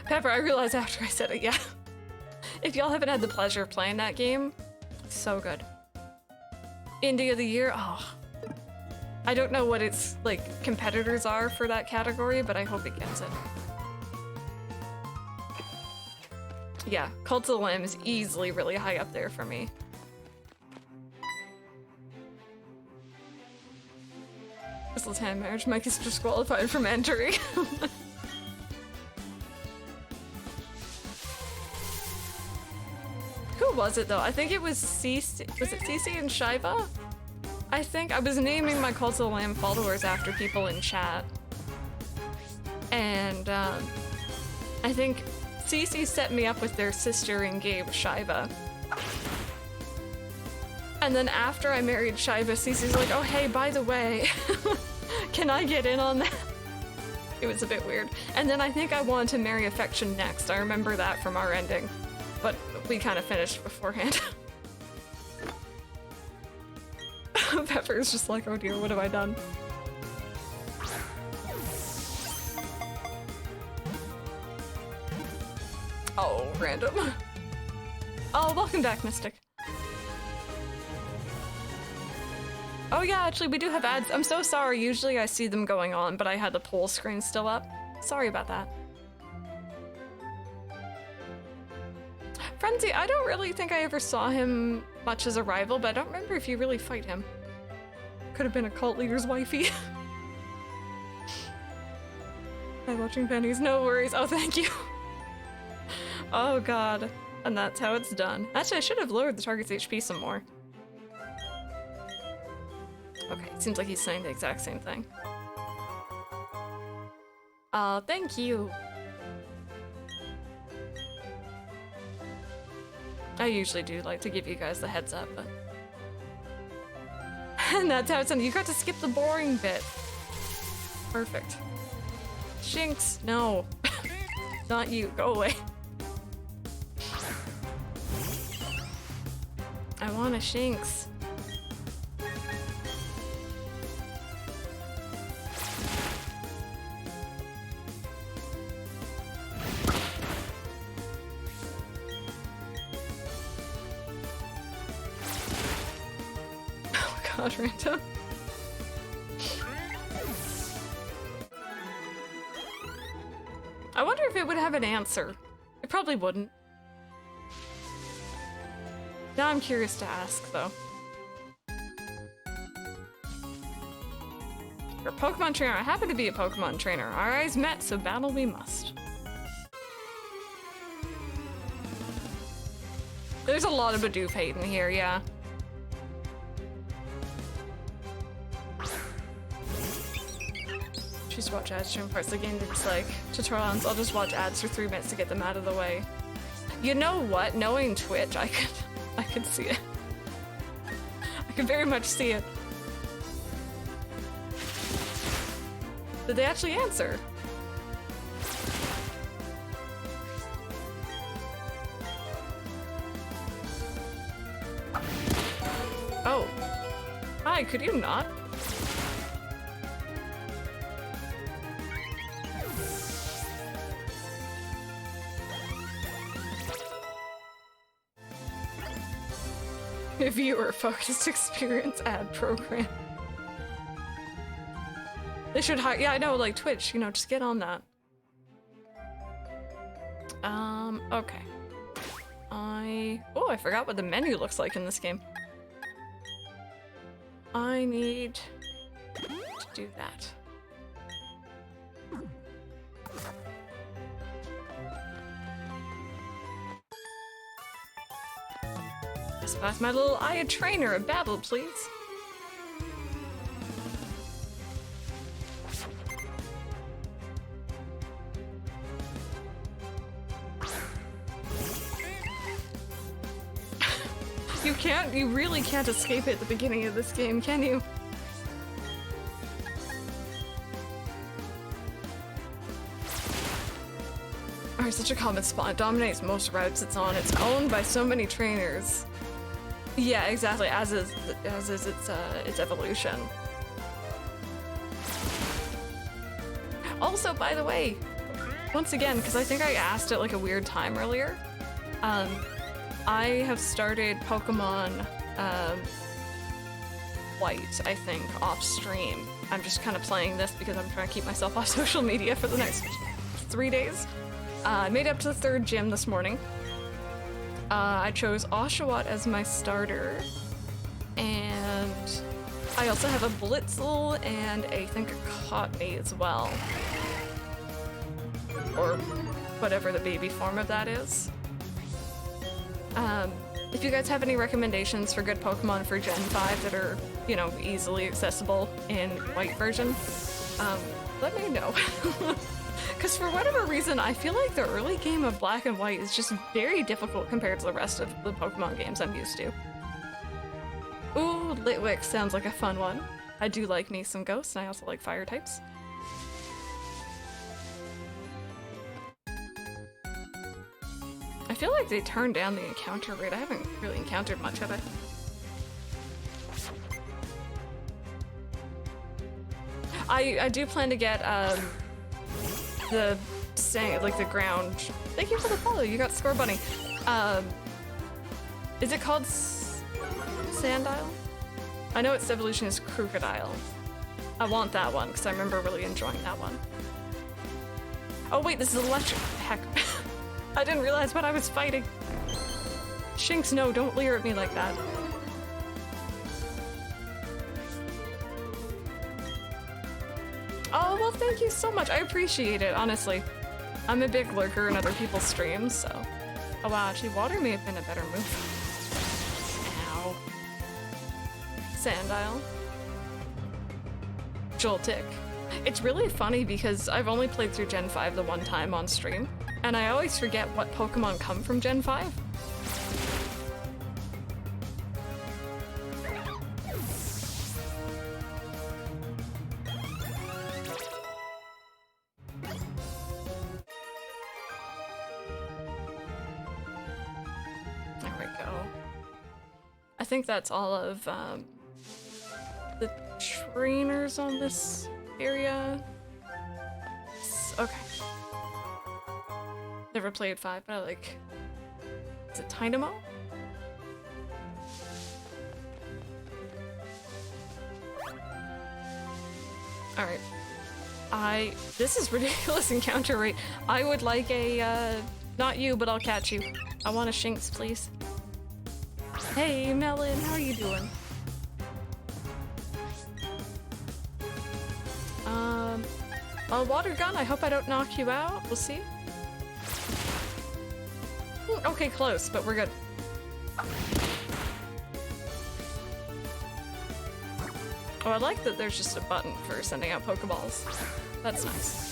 Pepper, I realized after I said it, yeah. If y'all haven't had the pleasure of playing that game, so good. Indie of the Year, oh. I don't know what its, like, competitors are for that category, but I hope it gets it. Yeah, Cult of the Lamb is easily really high up there for me. Crystal's hand marriage, Mike is disqualified from entering. Who was it though? I think it was Cece. Was it Cece and Shiva? I think I was naming my Cult of the Lamb followers after people in chat. And I think Cece set me up with their sister and Gabe, Shiva. And then after I married Shiva, Cece's like, oh hey, by the way, can I get in on that? It was a bit weird. And then I think I wanted to marry Affection next. I remember that from our ending. But we kind of finished beforehand. Pepper's just like, oh dear, what have I done? Oh, random. Oh, welcome back, Mystic. Oh yeah, actually we do have ads. I'm so sorry, usually I see them going on, but I had the poll screen still up. Sorry about that. Frenzy, I don't really think I ever saw him much as a rival, but I don't remember if you really fight him. Could have been a cult leader's wifey. I'm watching pennies, no worries. Oh, thank you. Oh god. And that's how it's done. Actually, I should have lowered the target's HP some more. Okay, it seems like he's saying the exact same thing. Thank you. I usually do like to give you guys the heads up, but... And that's how it's done. You got to skip the boring bit. Perfect. Shinx, no. Not you, go away. I want a Shinx. Oh god, random. I wonder if it would have an answer. It probably wouldn't. Now I'm curious to ask, though. You're a Pokemon trainer. I happen to be a Pokemon trainer. Our eyes met, so battle we must. There's a lot of Bidoof hate in here, yeah. Just watch ads during parts of the game. It's like tutorials. I'll just watch ads for 3 minutes to get them out of the way. You know what? Knowing Twitch, I could see it. I can very much see it. Did they actually answer? Oh. Hi, could you not? A viewer-focused experience ad program. They should hire- yeah, I know, like Twitch, you know, just get on that. Okay. Oh, I forgot what the menu looks like in this game. I need to do that. Just pass my little eye trainer a battle, please. You really can't escape it at the beginning of this game, can you? Alright, such a common spot. It dominates most routes it's on. It's owned by so many trainers. Yeah, exactly, as is its evolution. Also, by the way, once again, because I think I asked at like a weird time earlier, I have started Pokemon White, I think, off stream. I'm just kind of playing this because I'm trying to keep myself off social media for the next 3 days. I made it up to the 3rd gym this morning. I chose Oshawott as my starter, and I also have a Blitzel and I think a Cottony as well. Or whatever the baby form of that is. If you guys have any recommendations for good Pokemon for Gen 5 that are, you know, easily accessible in White version, let me know. Because for whatever reason, I feel like the early game of Black and White is just very difficult compared to the rest of the Pokemon games I'm used to. Ooh, Litwick sounds like a fun one. I do like me some ghosts, and I also like fire types. I feel like they turned down the encounter rate. I haven't really encountered much, have I? I do plan to get the ground. Thank you for the follow. You got Score Bunny. Is it called Sandile? I know its evolution is Crocodile. I want that one because I remember really enjoying that one. Oh wait, this is electric. Heck. I didn't realize what I was fighting. Shinx, no, don't leer at me like that. Oh, well, thank you so much. I appreciate it, honestly. I'm a big lurker in other people's streams, so Oh wow, actually water may have been a better move. Ow. Sandile. Joltik. It's really funny because I've only played through Gen 5 the one time on stream, and I always forget what Pokemon come from Gen 5. There we go. I think that's all of the trainers on this area. Okay. Never played 5, but I like... Is it Dynamo? Alright. This is ridiculous encounter rate. I would like a, not you, but I'll catch you. I want a Shinx, please. Hey, Melon, how are you doing? A water gun, I hope I don't knock you out. We'll see. Okay, close, but we're good. Oh, I like that there's just a button for sending out Pokeballs. That's nice.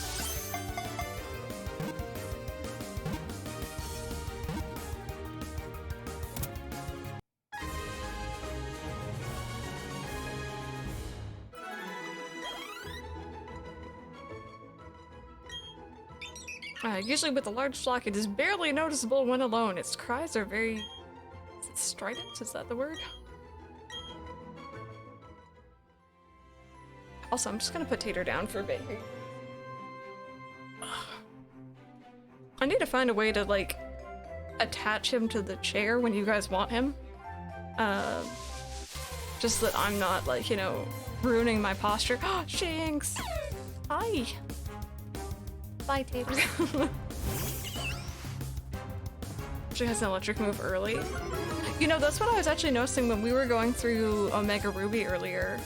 Usually with a large flock, it is barely noticeable when alone. Its cries are very... Is it strident? Is that the word? Also, I'm just gonna put Tater down for a bit here. I need to find a way to, like, attach him to the chair when you guys want him. Just that I'm not, like, you know, ruining my posture. Oh, Shinx! Hi! Bye, Tater. She has an electric move early. You know, that's what I was actually noticing when we were going through Omega Ruby earlier.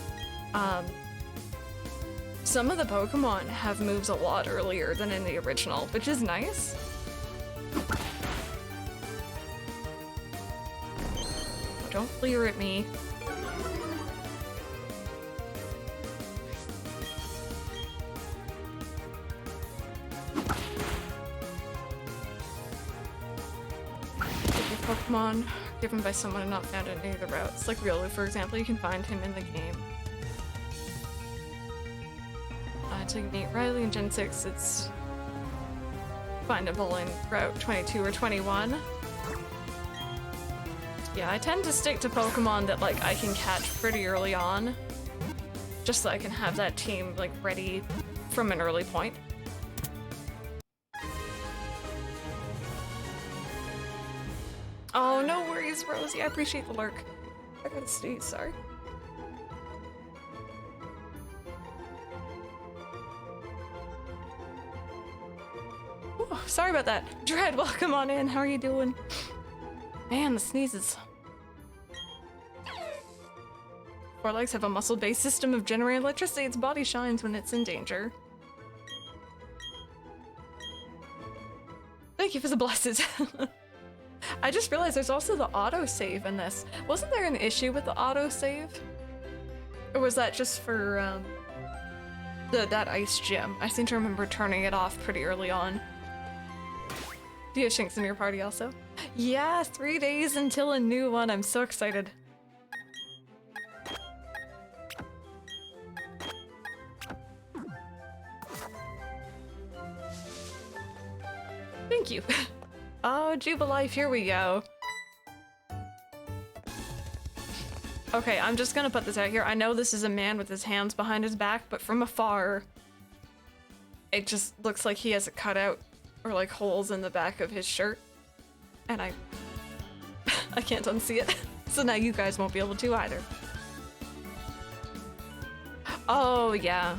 Some of the Pokemon have moves a lot earlier than in the original, which is nice. Don't leer at me. Pokemon given by someone and not found in any of the routes. Like Riolu, for example, you can find him in the game. Until you meet Riley in Gen 6, it's findable in Route 22 or 21. Yeah, I tend to stick to Pokemon that, like, I can catch pretty early on. Just so I can have that team, like, ready from an early point. Oh, no worries, Rosie. I appreciate the lurk. I gotta sneeze, sorry. Ooh, sorry about that. Dread, welcome on in. How are you doing? Man, the sneezes. Four legs have a muscle-based system of generating electricity. Its body shines when it's in danger. Thank you for the blesses. I just realized there's also the autosave in this. Wasn't there an issue with the autosave? Or was that just for that ice gym? I seem to remember turning it off pretty early on. Do you have Shinx in your party also? Yeah, 3 days until a new one. I'm so excited. Thank you. Oh, Jubilife, here we go. Okay, I'm just gonna put this out here. I know this is a man with his hands behind his back, but from afar, it just looks like he has a cutout or like holes in the back of his shirt. And I can't unsee it. So now you guys won't be able to either. Oh, yeah.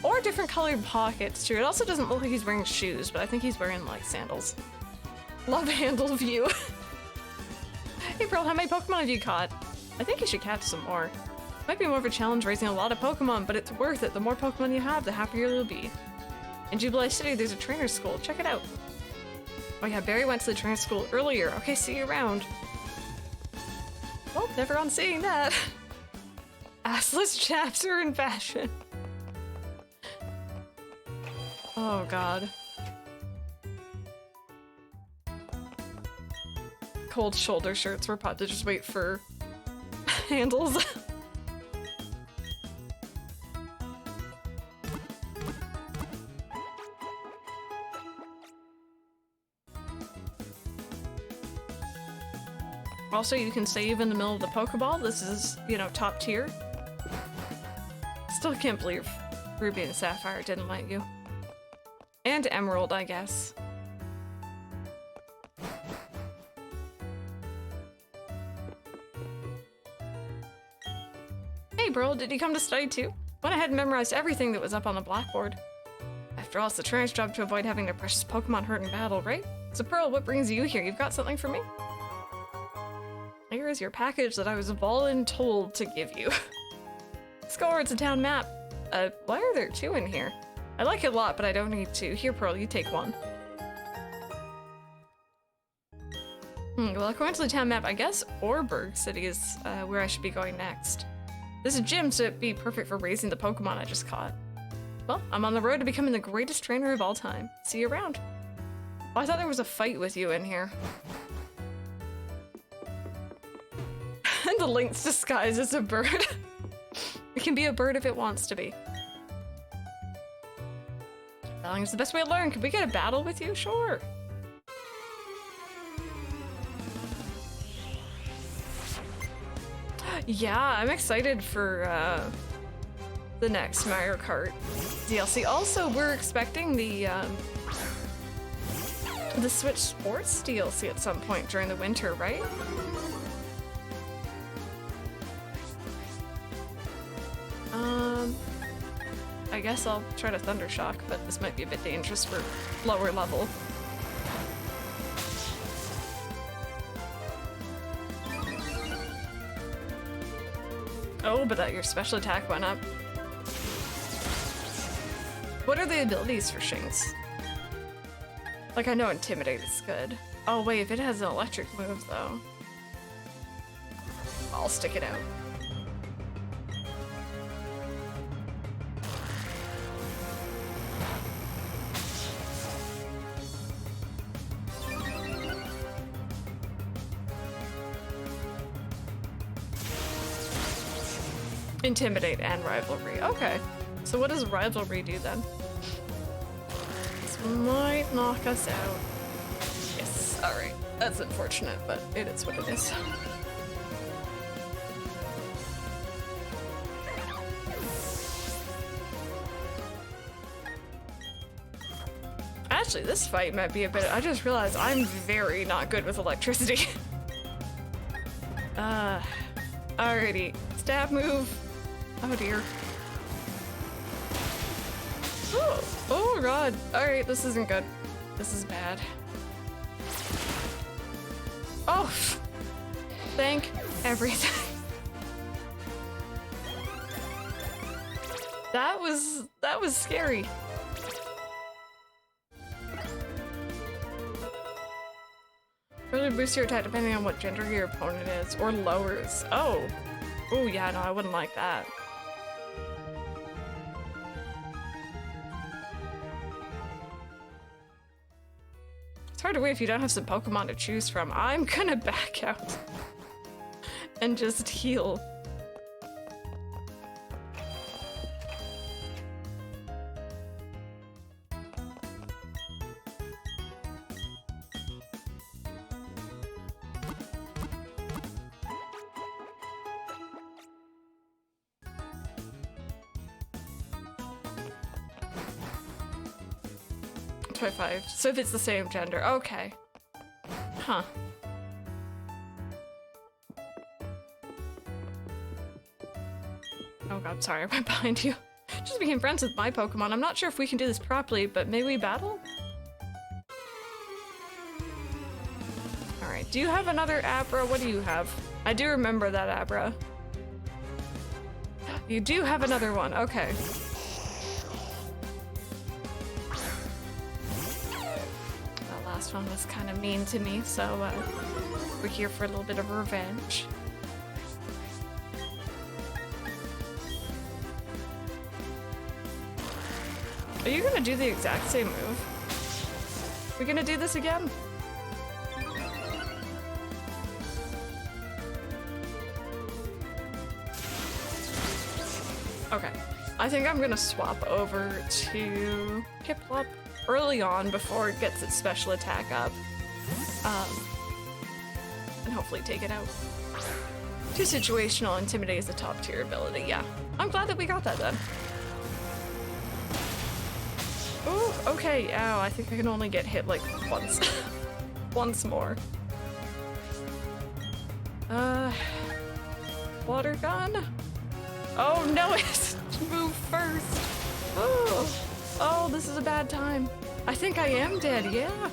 Or different colored pockets too. It also doesn't look like he's wearing shoes, but I think he's wearing like sandals. Love handle view. Hey Pearl, how many Pokemon have you caught? I think you should catch some more. Might be more of a challenge raising a lot of Pokemon, but it's worth it. The more Pokemon you have, the happier you'll be. In Jubilee City, there's a trainer school. Check it out. Oh yeah, Barry went to the trainer school earlier. Okay, see you around. Well, never on seeing that. Assless chaps are in fashion. Oh god. Cold shoulder shirts. We're about to just wait for handles. Also, you can save in the middle of the Pokeball. This is, you know, top tier. Still can't believe Ruby and Sapphire didn't let you. And Emerald, I guess. Hey, Pearl, did you come to study too? Went ahead and memorized everything that was up on the blackboard. After all, it's the trainer's job to avoid having their precious Pokemon hurt in battle, right? So, Pearl, what brings you here? You've got something for me? Here is your package that I was voluntold to give you. Score, it's a town map. Why are there two in here? I like it a lot, but I don't need two. Here, Pearl, you take one. Well, according to the town map, I guess Orberg City is where I should be going next. This is a gym, so it'd be perfect for raising the Pokemon I just caught. Well, I'm on the road to becoming the greatest trainer of all time. See you around. Oh, I thought there was a fight with you in here. And the Lynx disguise as a bird. It can be a bird if it wants to be. Battling is the best way to learn. Could we get a battle with you? Sure. Yeah, I'm excited for the next Mario Kart DLC. Also, we're expecting the Switch Sports DLC at some point during the winter, right? I guess I'll try to Thundershock, but this might be a bit dangerous for lower level. Oh, but that your special attack went up. What are the abilities for Shinx? Like, I know Intimidate is good. Oh wait, if it has an electric move though. I'll stick it out. Intimidate and Rivalry. Okay. So what does Rivalry do then? This might knock us out. Yes. Alright. That's unfortunate, but it is what it is. Actually, this fight might be a bit... I just realized I'm very not good with electricity. Alrighty. Stab move. Oh dear. Oh god. Alright, this isn't good. This is bad. Oh! Thank everything. That was scary. Really boost your attack depending on what gender your opponent is, or lowers. Oh. Oh yeah, no, I wouldn't like that. It's hard to wait if you don't have some Pokemon to choose from. I'm gonna back out and just heal. So if it's the same gender, okay. Huh. Oh god, sorry, I went behind you. Just became friends with my Pokemon. I'm not sure if we can do this properly, but may we battle? Alright, do you have another Abra? What do you have? I do remember that Abra. You do have another one, okay. last one was kind of mean to me, so we're here for a little bit of revenge. Are you gonna do the exact same move? We're gonna do this again? Okay. I think I'm gonna swap over to Piplup early on before it gets its special attack up. And hopefully take it out. Too situational, Intimidate is a top tier ability, yeah. I'm glad that we got that then. Ooh, okay, ow, I think I can only get hit like once. Once more. Water gun? Oh no, it's move first. Oh, this is a bad time. I think I am dead, yeah.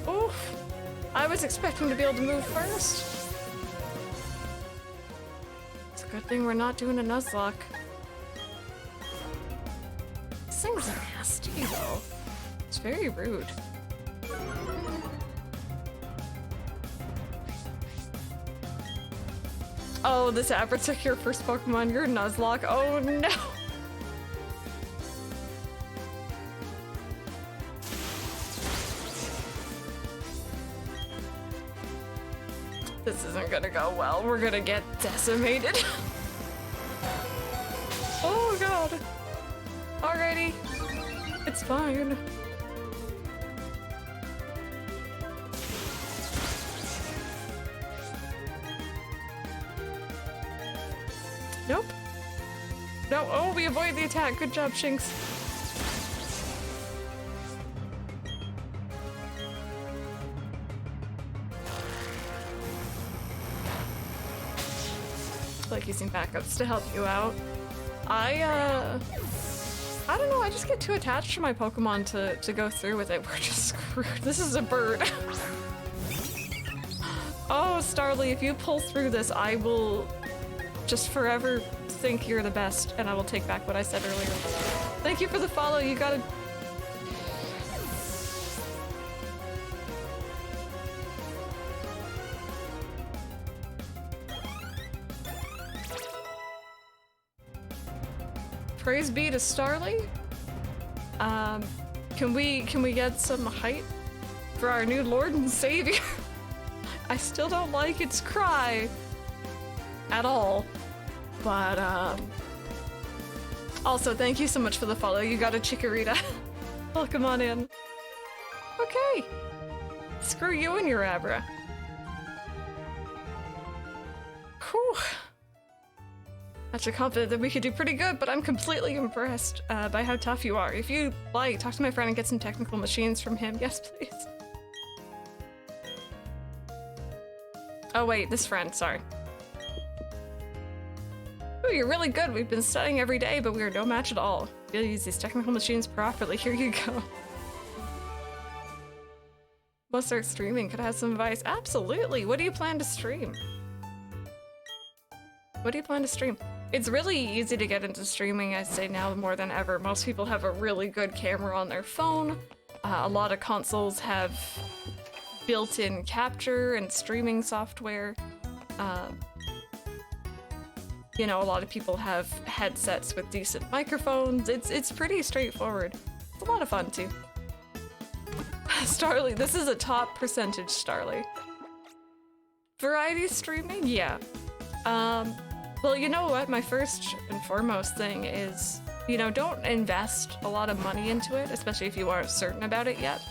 Oof. I was expecting to be able to move first. It's a good thing we're not doing a Nuzlocke. This thing's nasty though. It's very rude. Oh, this Abra took your first Pokemon, your Nuzlocke. Oh no! This isn't gonna go well. We're gonna get decimated. Oh god. Alrighty. It's fine. Nope. No, oh, we avoid the attack. Good job, Shinx. Like using backups to help you out. I don't know, I just get too attached to my Pokemon to go through with it. We're just screwed. This is a bird. Oh, Starly, if you pull through this, I will just forever think you're the best, and I will take back what I said earlier. Thank you for the follow, you gotta... Praise be to Starly. Can we get some height for our new Lord and Savior? I still don't like its cry at all, but also thank you so much for the follow. You got a Chikorita. Welcome on in. Okay, screw you and your Abra. Whew. Not so confident that we could do pretty good, but I'm completely impressed by how tough you are. If you like, talk to my friend and get some technical machines from him. Yes, please. Oh wait, this friend, sorry. Ooh, you're really good. We've been studying every day, but we are no match at all. You'll use these technical machines properly. Here you go. We'll start streaming. Could I have some advice? Absolutely. What do you plan to stream? What do you plan to stream? It's really easy to get into streaming, I'd say now more than ever. Most people have a really good camera on their phone. A lot of consoles have built-in capture and streaming software. You know, a lot of people have headsets with decent microphones. It's pretty straightforward. It's a lot of fun too. Starly, this is a top percentage Starly. Variety streaming? Yeah. Well, you know what? My first and foremost thing is, you know, don't invest a lot of money into it, especially if you aren't certain about it yet.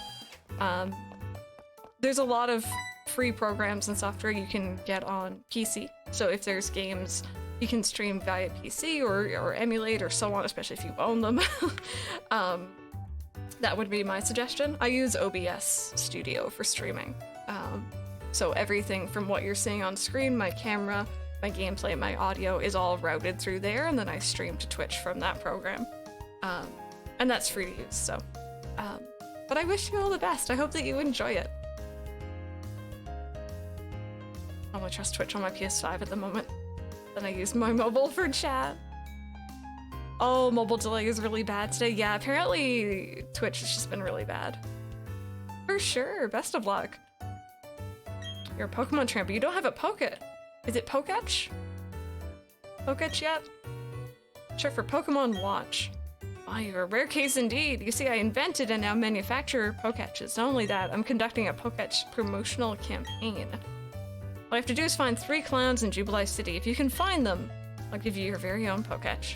There's a lot of free programs and software you can get on PC. So if there's games you can stream via PC or emulate or so on, especially if you own them. That would be my suggestion. I use OBS Studio for streaming. So everything from what you're seeing on screen, my camera, my gameplay, my audio is all routed through there, and then I stream to Twitch from that program. And that's free to use, so. But I wish you all the best. I hope that you enjoy it. I only trust Twitch on my PS5 at the moment. Then I use my mobile for chat. Oh, mobile delay is really bad today. Yeah, apparently Twitch has just been really bad. For For sure. Best of luck. You're a Pokemon trainer, but you don't have a Poké. Is it Poketch? Poketch yet? Check for Pokemon Watch. Oh, you're a rare case indeed. You see, I invented and now manufacture Poketches. Not only that, I'm conducting a Poketch promotional campaign. All you have to do is find 3 clowns in Jubilee City. If you can find them, I'll give you your very own Poketch.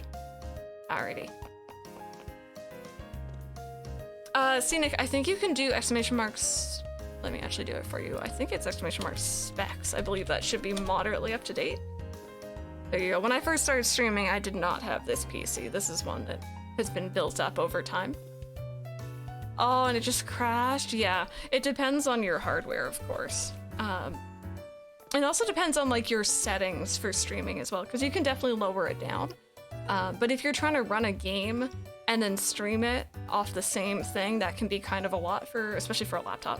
Alrighty. Scenic, I think you can do exclamation marks. Let me actually do it for you. I think it's exclamation mark specs. I believe that should be moderately up to date. There you go. When I first started streaming, I did not have this PC. This is one that has been built up over time. Oh, and it just crashed? Yeah, it depends on your hardware, of course. It also depends on like your settings for streaming as well, because you can definitely lower it down. But if you're trying to run a game and then stream it off the same thing, that can be kind of a lot for, especially for a laptop.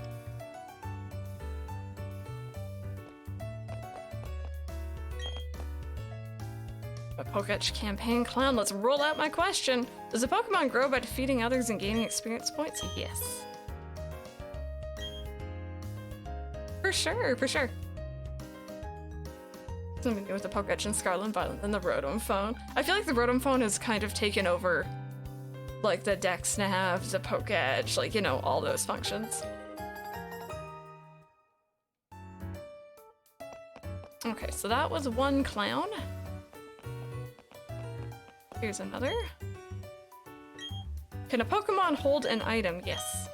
A Poketch campaign clown, let's roll out my question. Does a Pokemon grow by defeating others and gaining experience points? Yes. For sure, for sure. Something new with the Poketch and Scarlet and Violet and the Rotom phone. I feel like the Rotom phone has kind of taken over like the Dex Navs, the Poketch, like, you know, all those functions. Okay, so that was one clown. Here's another. Can a Pokemon hold an item? Yes.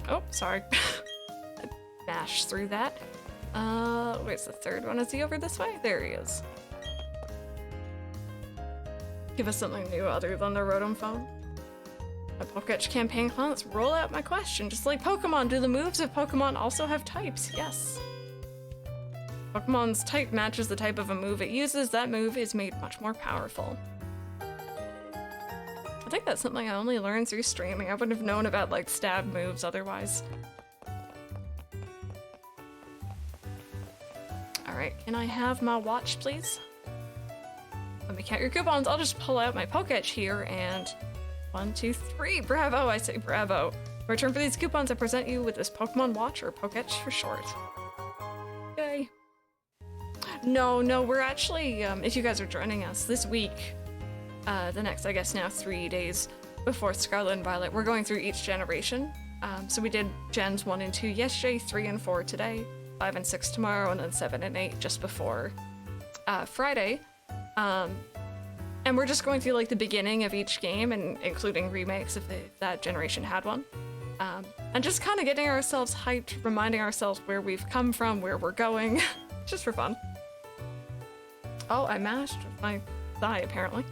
Oh, sorry. I mashed through that. Where's the third one? Is he over this way? There he is. Give us something new other than the Rotom phone. A Poketch campaign clown, let's roll out my question. Just like Pokemon, do the moves of Pokemon also have types? Yes. Pokemon's type matches the type of a move it uses. That move is made much more powerful. I think that's something I only learned through streaming. I wouldn't have known about like stab moves otherwise. Alright, can I have my watch, please? Let me count your coupons. I'll just pull out my Poketch here and 1, 2, 3. Bravo, I say bravo. In return for these coupons, I present you with this Pokemon Watch, or Poketch for short. Yay. No, we're actually, if you guys are joining us this week, the next, I guess now 3 days before Scarlet and Violet, we're going through each generation. So we did Gens 1 and 2 yesterday, 3 and 4 today, 5 and 6 tomorrow, and then 7 and 8 just before Friday. And we're just going through like the beginning of each game and including remakes if that generation had one. And just kind of getting ourselves hyped, reminding ourselves where we've come from, where we're going, just for fun. Oh, I mashed my thigh apparently.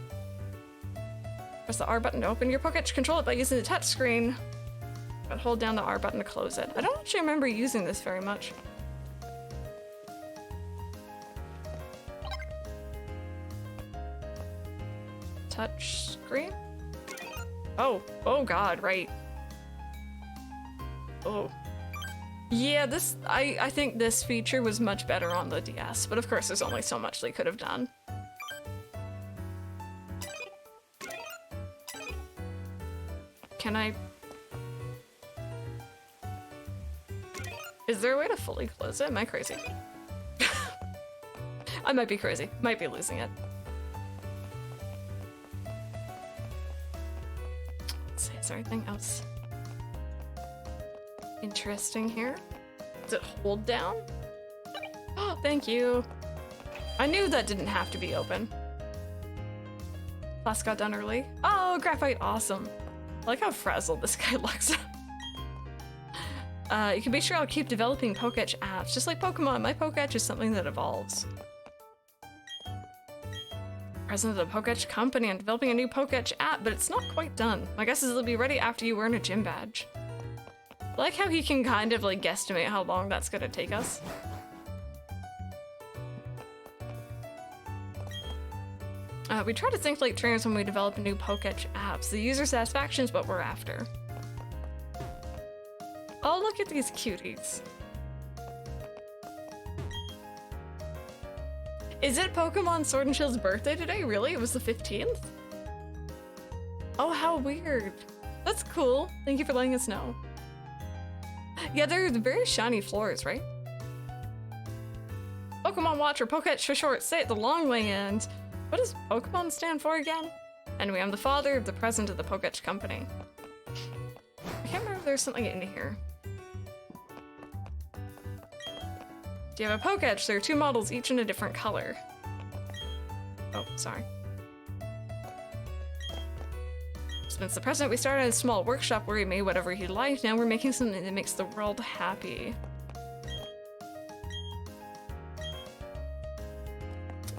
Press the R button to open your Poketch. Control it by using the touch screen. But hold down the R button to close it. I don't actually remember using this very much. Touch screen? Oh god, right. Oh. Yeah, this, I think this feature was much better on the DS, but of course there's only so much they could have done. Can I... Is there a way to fully close it? Am I crazy? I might be crazy. Might be losing it. Is there anything else interesting here? Does it hold down? Oh, thank you. I knew that didn't have to be open. Class got done early. Oh, graphite, awesome. I like how frazzled this guy looks. You can be sure I'll keep developing Poketch apps. Just like Pokemon, my Poketch is something that evolves. President of the Poketch company. I'm developing a new Poketch app, but it's not quite done. My guess is it'll be ready after you earn a gym badge. I like how he can kind of like guesstimate how long that's gonna take us. We try to think like trainers when we develop new Poketch apps. The user satisfaction is what we're after. Oh, look at these cuties. Is it Pokemon Sword and Shield's birthday today? Really? It was the 15th? Oh, how weird. That's cool. Thank you for letting us know. Yeah, they're the very shiny floors, right? Pokemon Watcher, Poketch for short, say it the long way, and what does Pokemon stand for again? Anyway, I'm the father of the president of the Poketch company. I can't remember if there's something in here. Do you have a Poketch? There are 2 models, each in a different color. Oh, sorry. Since the president, we started a small workshop where he made whatever he liked. Now we're making something that makes the world happy.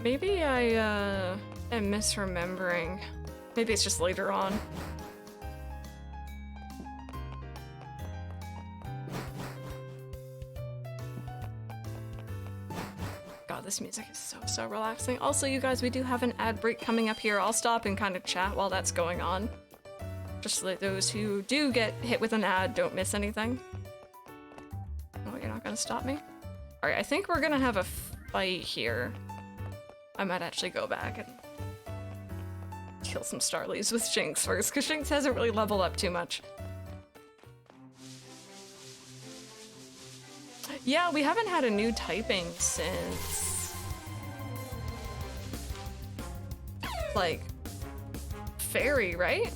Maybe I am misremembering. Maybe it's just later on. God, this music is so relaxing. Also, you guys, we do have an ad break coming up here. I'll stop and kind of chat while that's going on. Just so that those who do get hit with an ad don't miss anything. Oh, you're not gonna stop me? Alright, I think we're gonna have a fight here. I might actually go back and kill some Starlies with Shinx first, because Shinx hasn't really leveled up too much. Yeah, we haven't had a new typing since... like... Fairy, right?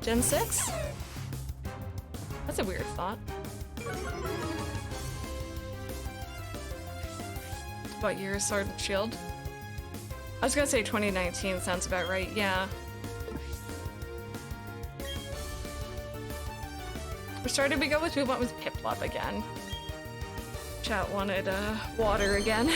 Gen 6? That's a weird thought. What year is Sword and Shield? I was gonna say 2019, sounds about right, yeah. Which star did we go with? We went with Piplup again. Chat wanted water again.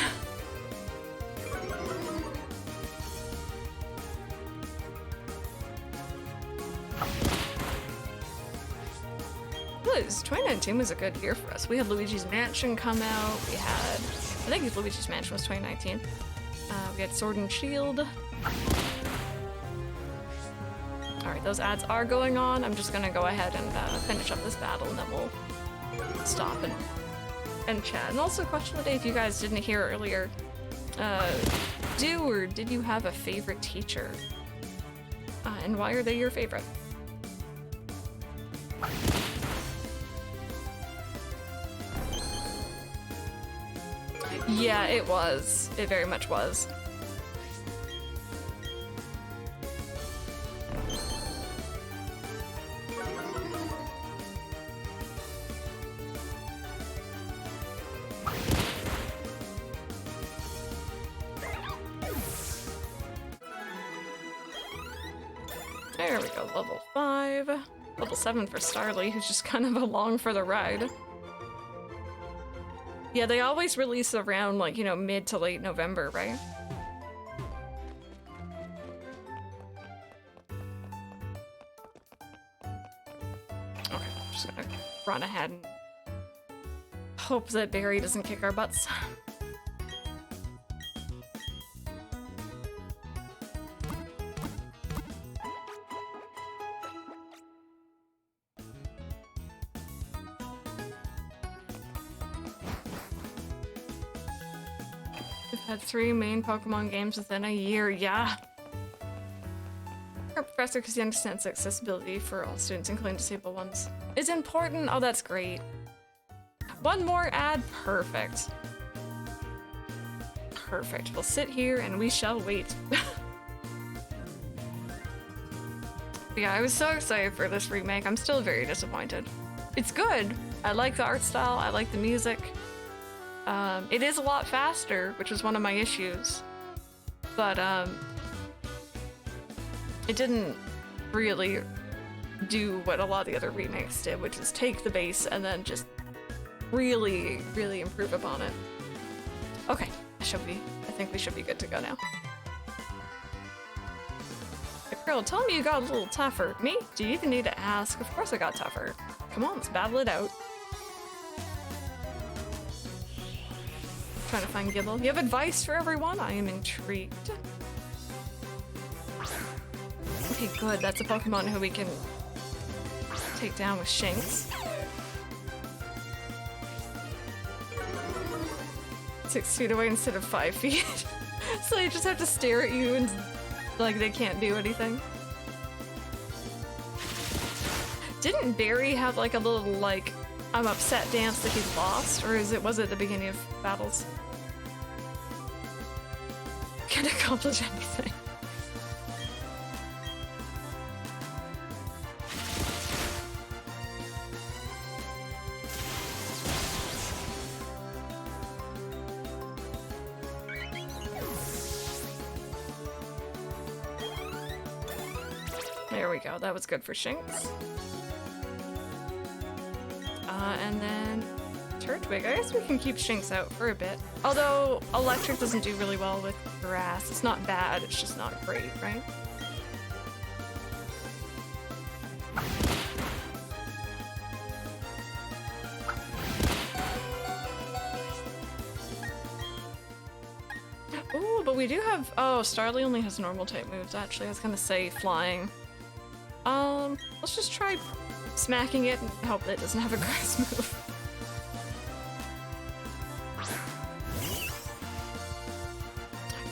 Was 2019 was a good year for us. We had Luigi's Mansion come out. We had, I think Luigi's Mansion was 2019. We had Sword and Shield. All right, those ads are going on. I'm just gonna go ahead and finish up this battle, and then we'll stop and chat. And also, question of the day: if you guys didn't hear earlier, do or did you have a favorite teacher? And why are they your favorite? Yeah, it was. It very much was. There we go, level 5. Level 7 for Starly, who's just kind of along for the ride. Yeah, they always release around, like, you know, mid to late November, right? Okay, I'm just gonna run ahead and hope that Barry doesn't kick our butts. Had 3 main Pokemon games within a year, yeah. Our professor, because he understands accessibility for all students, including disabled ones, is important. Oh, that's great. One more ad, perfect. Perfect. We'll sit here and we shall wait. Yeah, I was so excited for this remake. I'm still very disappointed. It's good. I like the art style. I like the music. It is a lot faster, which is one of my issues, but it didn't really do what a lot of the other remakes did, which is take the base and then just really, really improve upon it. Okay, I think we should be good to go now. Hey, girl, tell me you got a little tougher. Me? Do you even need to ask? Of course I got tougher. Come on, let's battle it out. Trying to find Gibble. You have advice for everyone? I am intrigued. Okay, good. That's a Pokemon who we can take down with Shinx. 6 feet away instead of 5 feet. So they just have to stare at you and like they can't do anything. Didn't Barry have like a little like I'm upset dance that he's lost, or was it the beginning of battles? Can't accomplish anything. There we go, that was good for Shinx. And then Turtwig. I guess we can keep Shinx out for a bit. Although Electric doesn't do really well with grass. It's not bad, it's just not great, right? Ooh, but we do have... Oh, Starly only has normal type moves, actually. I was gonna say flying. Let's just try smacking it and hope that it doesn't have a grass move.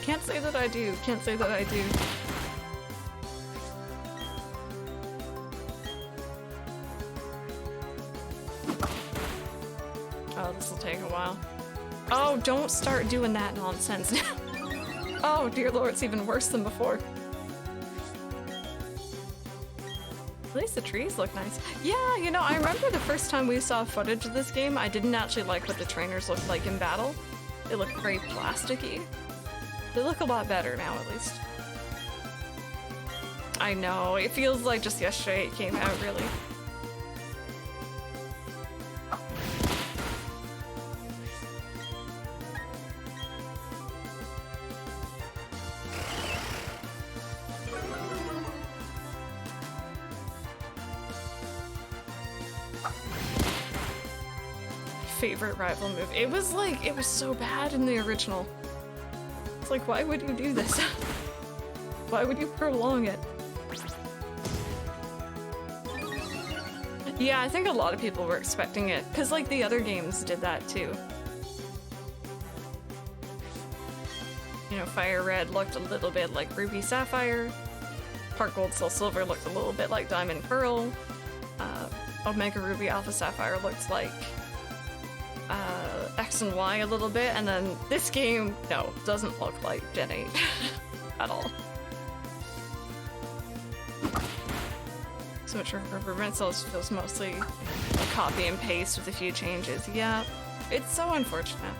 Can't say that I do. Can't say that I do. Oh, this will take a while. Oh, don't start doing that nonsense now. Oh, dear lord, it's even worse than before. At least the trees look nice. Yeah, you know, I remember the first time we saw footage of this game, I didn't actually like what the trainers looked like in battle. They looked very plasticky. They look a lot better now, at least. I know, it feels like just yesterday it came out, really. Favorite rival move. It was so bad in the original. It's like, why would you do this? Why would you prolong it? Yeah, I think a lot of people were expecting it, because like the other games did that too. You know, Fire Red looked a little bit like Ruby Sapphire. Heart Gold Soul Silver looked a little bit like Diamond Pearl. Omega Ruby Alpha Sapphire looks like X and Y a little bit, and then this game, no, doesn't look like Gen 8 at all. So much for improvement, so it feels mostly a copy and paste with a few changes. Yeah, it's so unfortunate.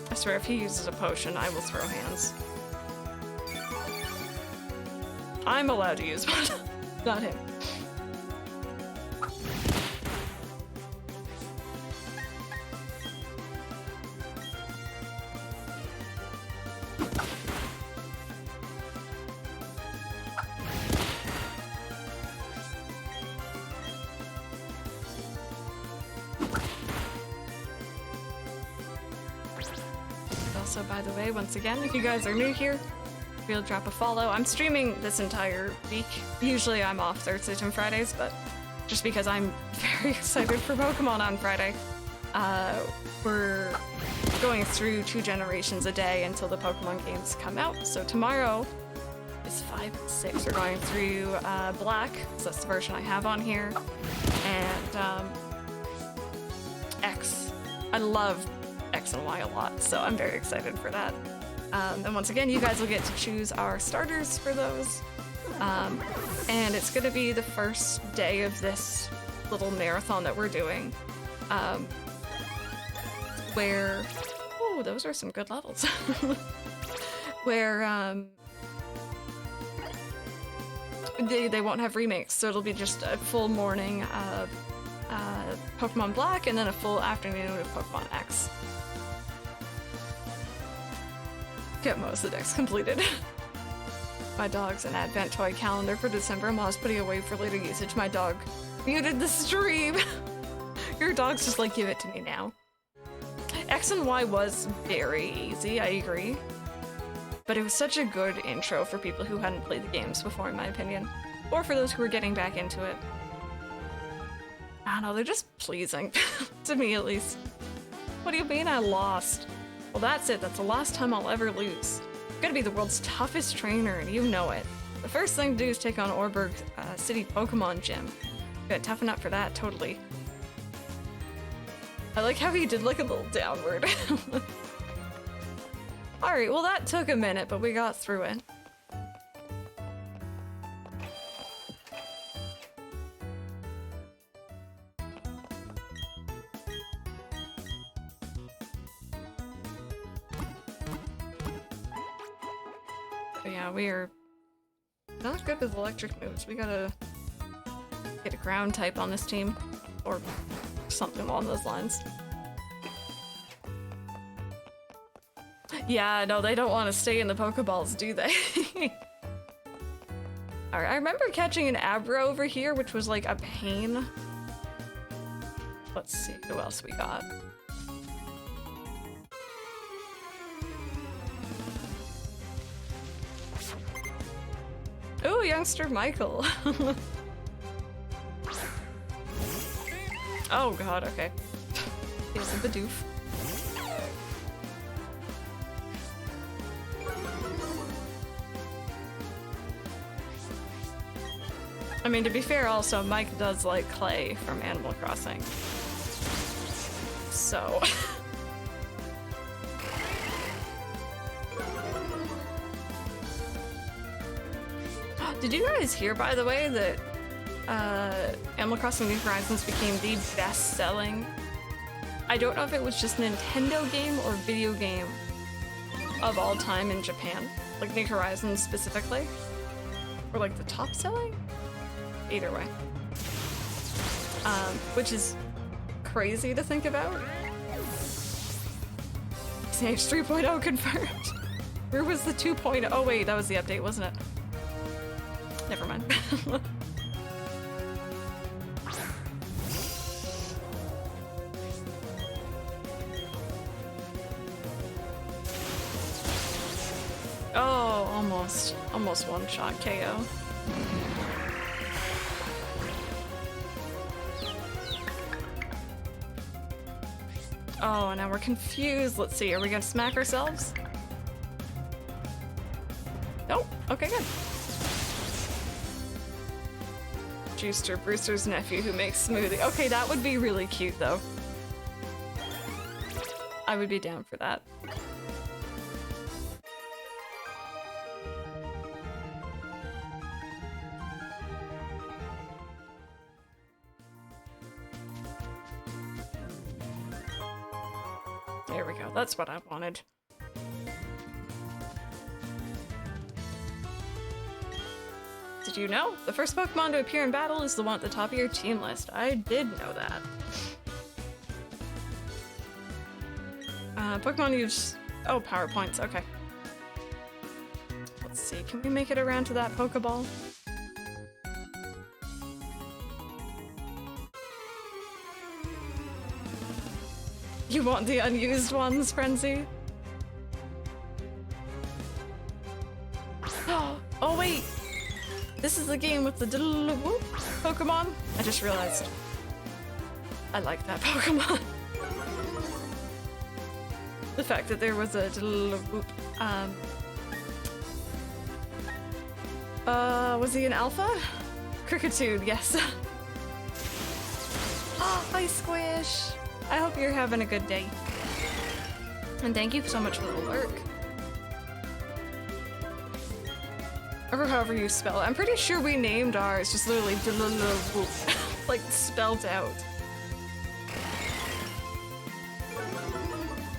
I swear, if he uses a potion, I will throw hands. I'm allowed to use one, not him. Also, by the way, once again, if you guys are new here, feel free to drop a follow. I'm streaming this entire week. Usually I'm off Thursdays and Fridays, but just because I'm very excited for Pokemon on Friday, we're going through 2 generations a day until the Pokemon games come out. So tomorrow is 5 and 6. We're going through Black, so that's the version I have on here, and X. I love X and Y a lot, so I'm very excited for that. And once again, you guys will get to choose our starters for those. And it's gonna be the first day of this little marathon that we're doing. Where, oh, those are some good levels. Where they won't have remakes, so it'll be just a full morning of Pokemon Black and then a full afternoon of Pokemon X. Get most of the decks completed. My dog's an advent toy calendar for December. Mom's putting away for later usage. My dog muted the stream. Your dog's just like, give it to me now. X and Y was very easy, I agree. But it was such a good intro for people who hadn't played the games before, in my opinion. Or for those who were getting back into it. I don't know, they're just pleasing. To me, at least. What do you mean I lost? Well, that's it. That's the last time I'll ever lose. I'm gonna be the world's toughest trainer, and you know it. The first thing to do is take on Orberg City Pokemon Gym. Gotta toughen up for that, totally. I like how he did like a little downward. Alright, well that took a minute, but we got through it. But yeah, we are not good with electric moves. We gotta get a ground type on this team. Or something along those lines. Yeah, no, they don't want to stay in the Pokeballs, do they? Alright, I remember catching an Abra over here, which was like a pain. Let's see who else we got. Ooh, youngster Michael. Oh god, okay. Here's a Bidoof. I mean, to be fair also, Mike does like Clay from Animal Crossing. So... Did you guys hear, by the way, that Animal Crossing New Horizons became the best-selling? I don't know if it was just Nintendo game or video game of all time in Japan. Like New Horizons specifically. Or like the top-selling? Either way. Which is crazy to think about. Sage 3.0 confirmed. Where was the 2.0? Oh wait, that was the update, wasn't it? Never mind. Oh, almost. Almost one-shot KO. Oh, now we're confused. Let's see, are we gonna smack ourselves? Nope. Okay, good. Juicer, Brewster's nephew who makes smoothie. Okay, that would be really cute, though. I would be down for that. There we go. That's what I wanted. Did you know? The first Pokemon to appear in battle is the one at the top of your team list. I did know that. Pokemon use... Oh, PowerPoints. Okay. Let's see. Can we make it around to that Pokeball? You want the unused ones, Frenzy? Oh, wait! This is the game with the diddle-whoop Pokemon? I just realized. I like that Pokemon. The fact that there was a diddle-whoop. Was he an alpha? Cricketune, yes. Oh, hi, Squish! I hope you're having a good day. And thank you so much for the lurk. Or however you spell it. I'm pretty sure we named ours just literally like spelled out.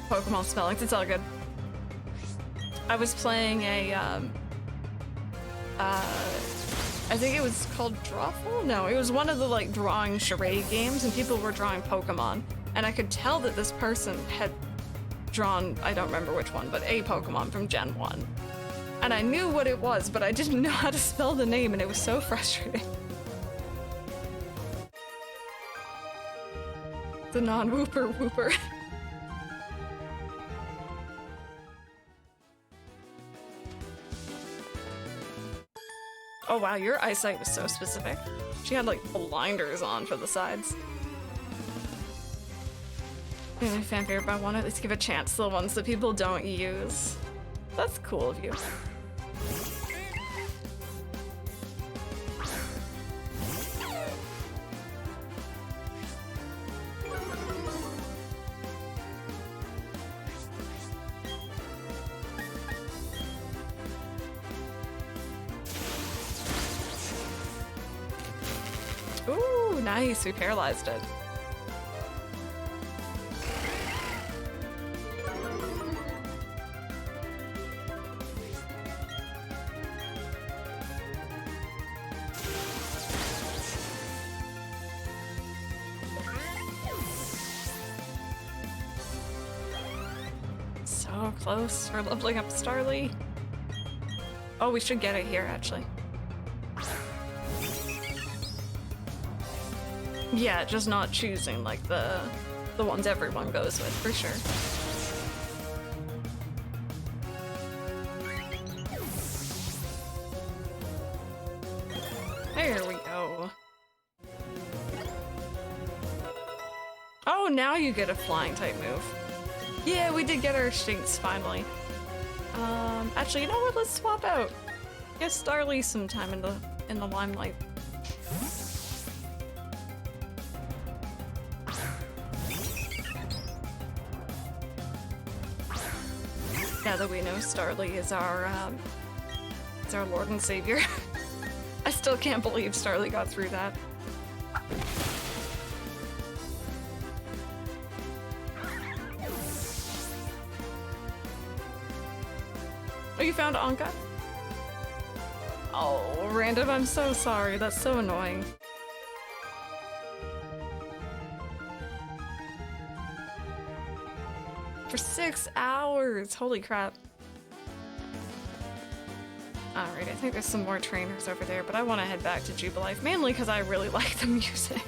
Pokemon spellings, it's all good. I was playing a I think it was called Drawful? No, it was one of the like drawing charade games and people were drawing Pokemon. And I could tell that this person had drawn, I don't remember which one, but a Pokemon from Gen 1. And I knew what it was, but I didn't know how to spell the name and it was so frustrating. The non-whooper whooper. Oh wow, your eyesight was so specific. She had like blinders on for the sides. Anyway, fan favorite, but I want to at least give a chance to the ones that people don't use. That's cool of you. Ooh, nice, we paralyzed it. So close for leveling up Starly. Oh, we should get it here, actually. Yeah, just not choosing like the ones everyone goes with, for sure. There we go. Oh, now you get a flying type move. Yeah, we did get our Shinx finally. Actually, you know what? Let's swap out. Give Starly some time in the limelight. Now that we know Starly is our Lord and Savior. I still can't believe Starly got through that. Oh, you found Anka? Oh, Random, I'm so sorry. That's so annoying. For 6 hours! Holy crap. Alright, I think there's some more trainers over there, but I want to head back to Jubilife, mainly because I really like the music.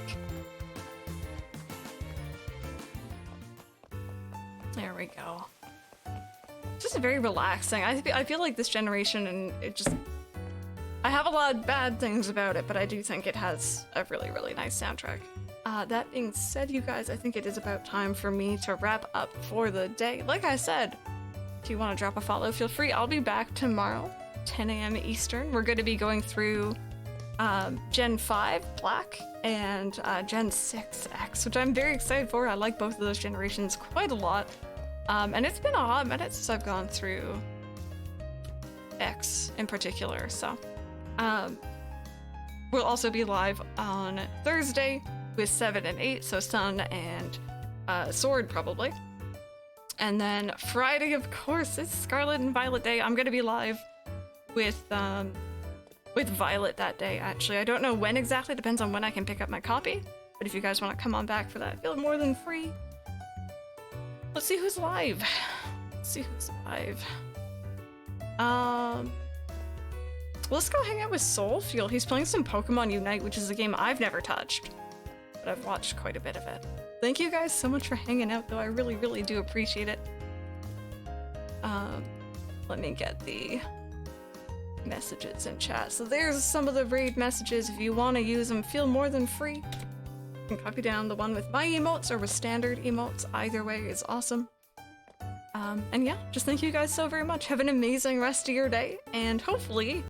There we go. Just very relaxing. I feel like this generation, and it just... I have a lot of bad things about it, but I do think it has a really, really nice soundtrack. That being said, you guys, I think it is about time for me to wrap up for the day. Like I said, if you want to drop a follow, feel free. I'll be back tomorrow, 10 a.m. Eastern. We're going to be going through Gen 5 Black and Gen 6 X, which I'm very excited for. I like both of those generations quite a lot. And it's been a hot minute since I've gone through X in particular, so we'll also be live on Thursday with 7 and 8, so Sun and Sword probably. And then Friday, of course, it's Scarlet and Violet Day. I'm gonna be live with Violet that day, actually. I don't know when exactly, depends on when I can pick up my copy. But if you guys want to come on back for that, feel more than free. Let's see who's live. Let's see who's live. Let's go hang out with Soulfuel. He's playing some Pokemon Unite, which is a game I've never touched, but I've watched quite a bit of it. Thank you guys so much for hanging out, though. I really, really do appreciate it. Let me get the messages in chat. So there's some of the raid messages. If you want to use them, feel more than free. You can copy down the one with my emotes or with standard emotes. Either way is awesome. And yeah, just thank you guys so very much. Have an amazing rest of your day, and hopefully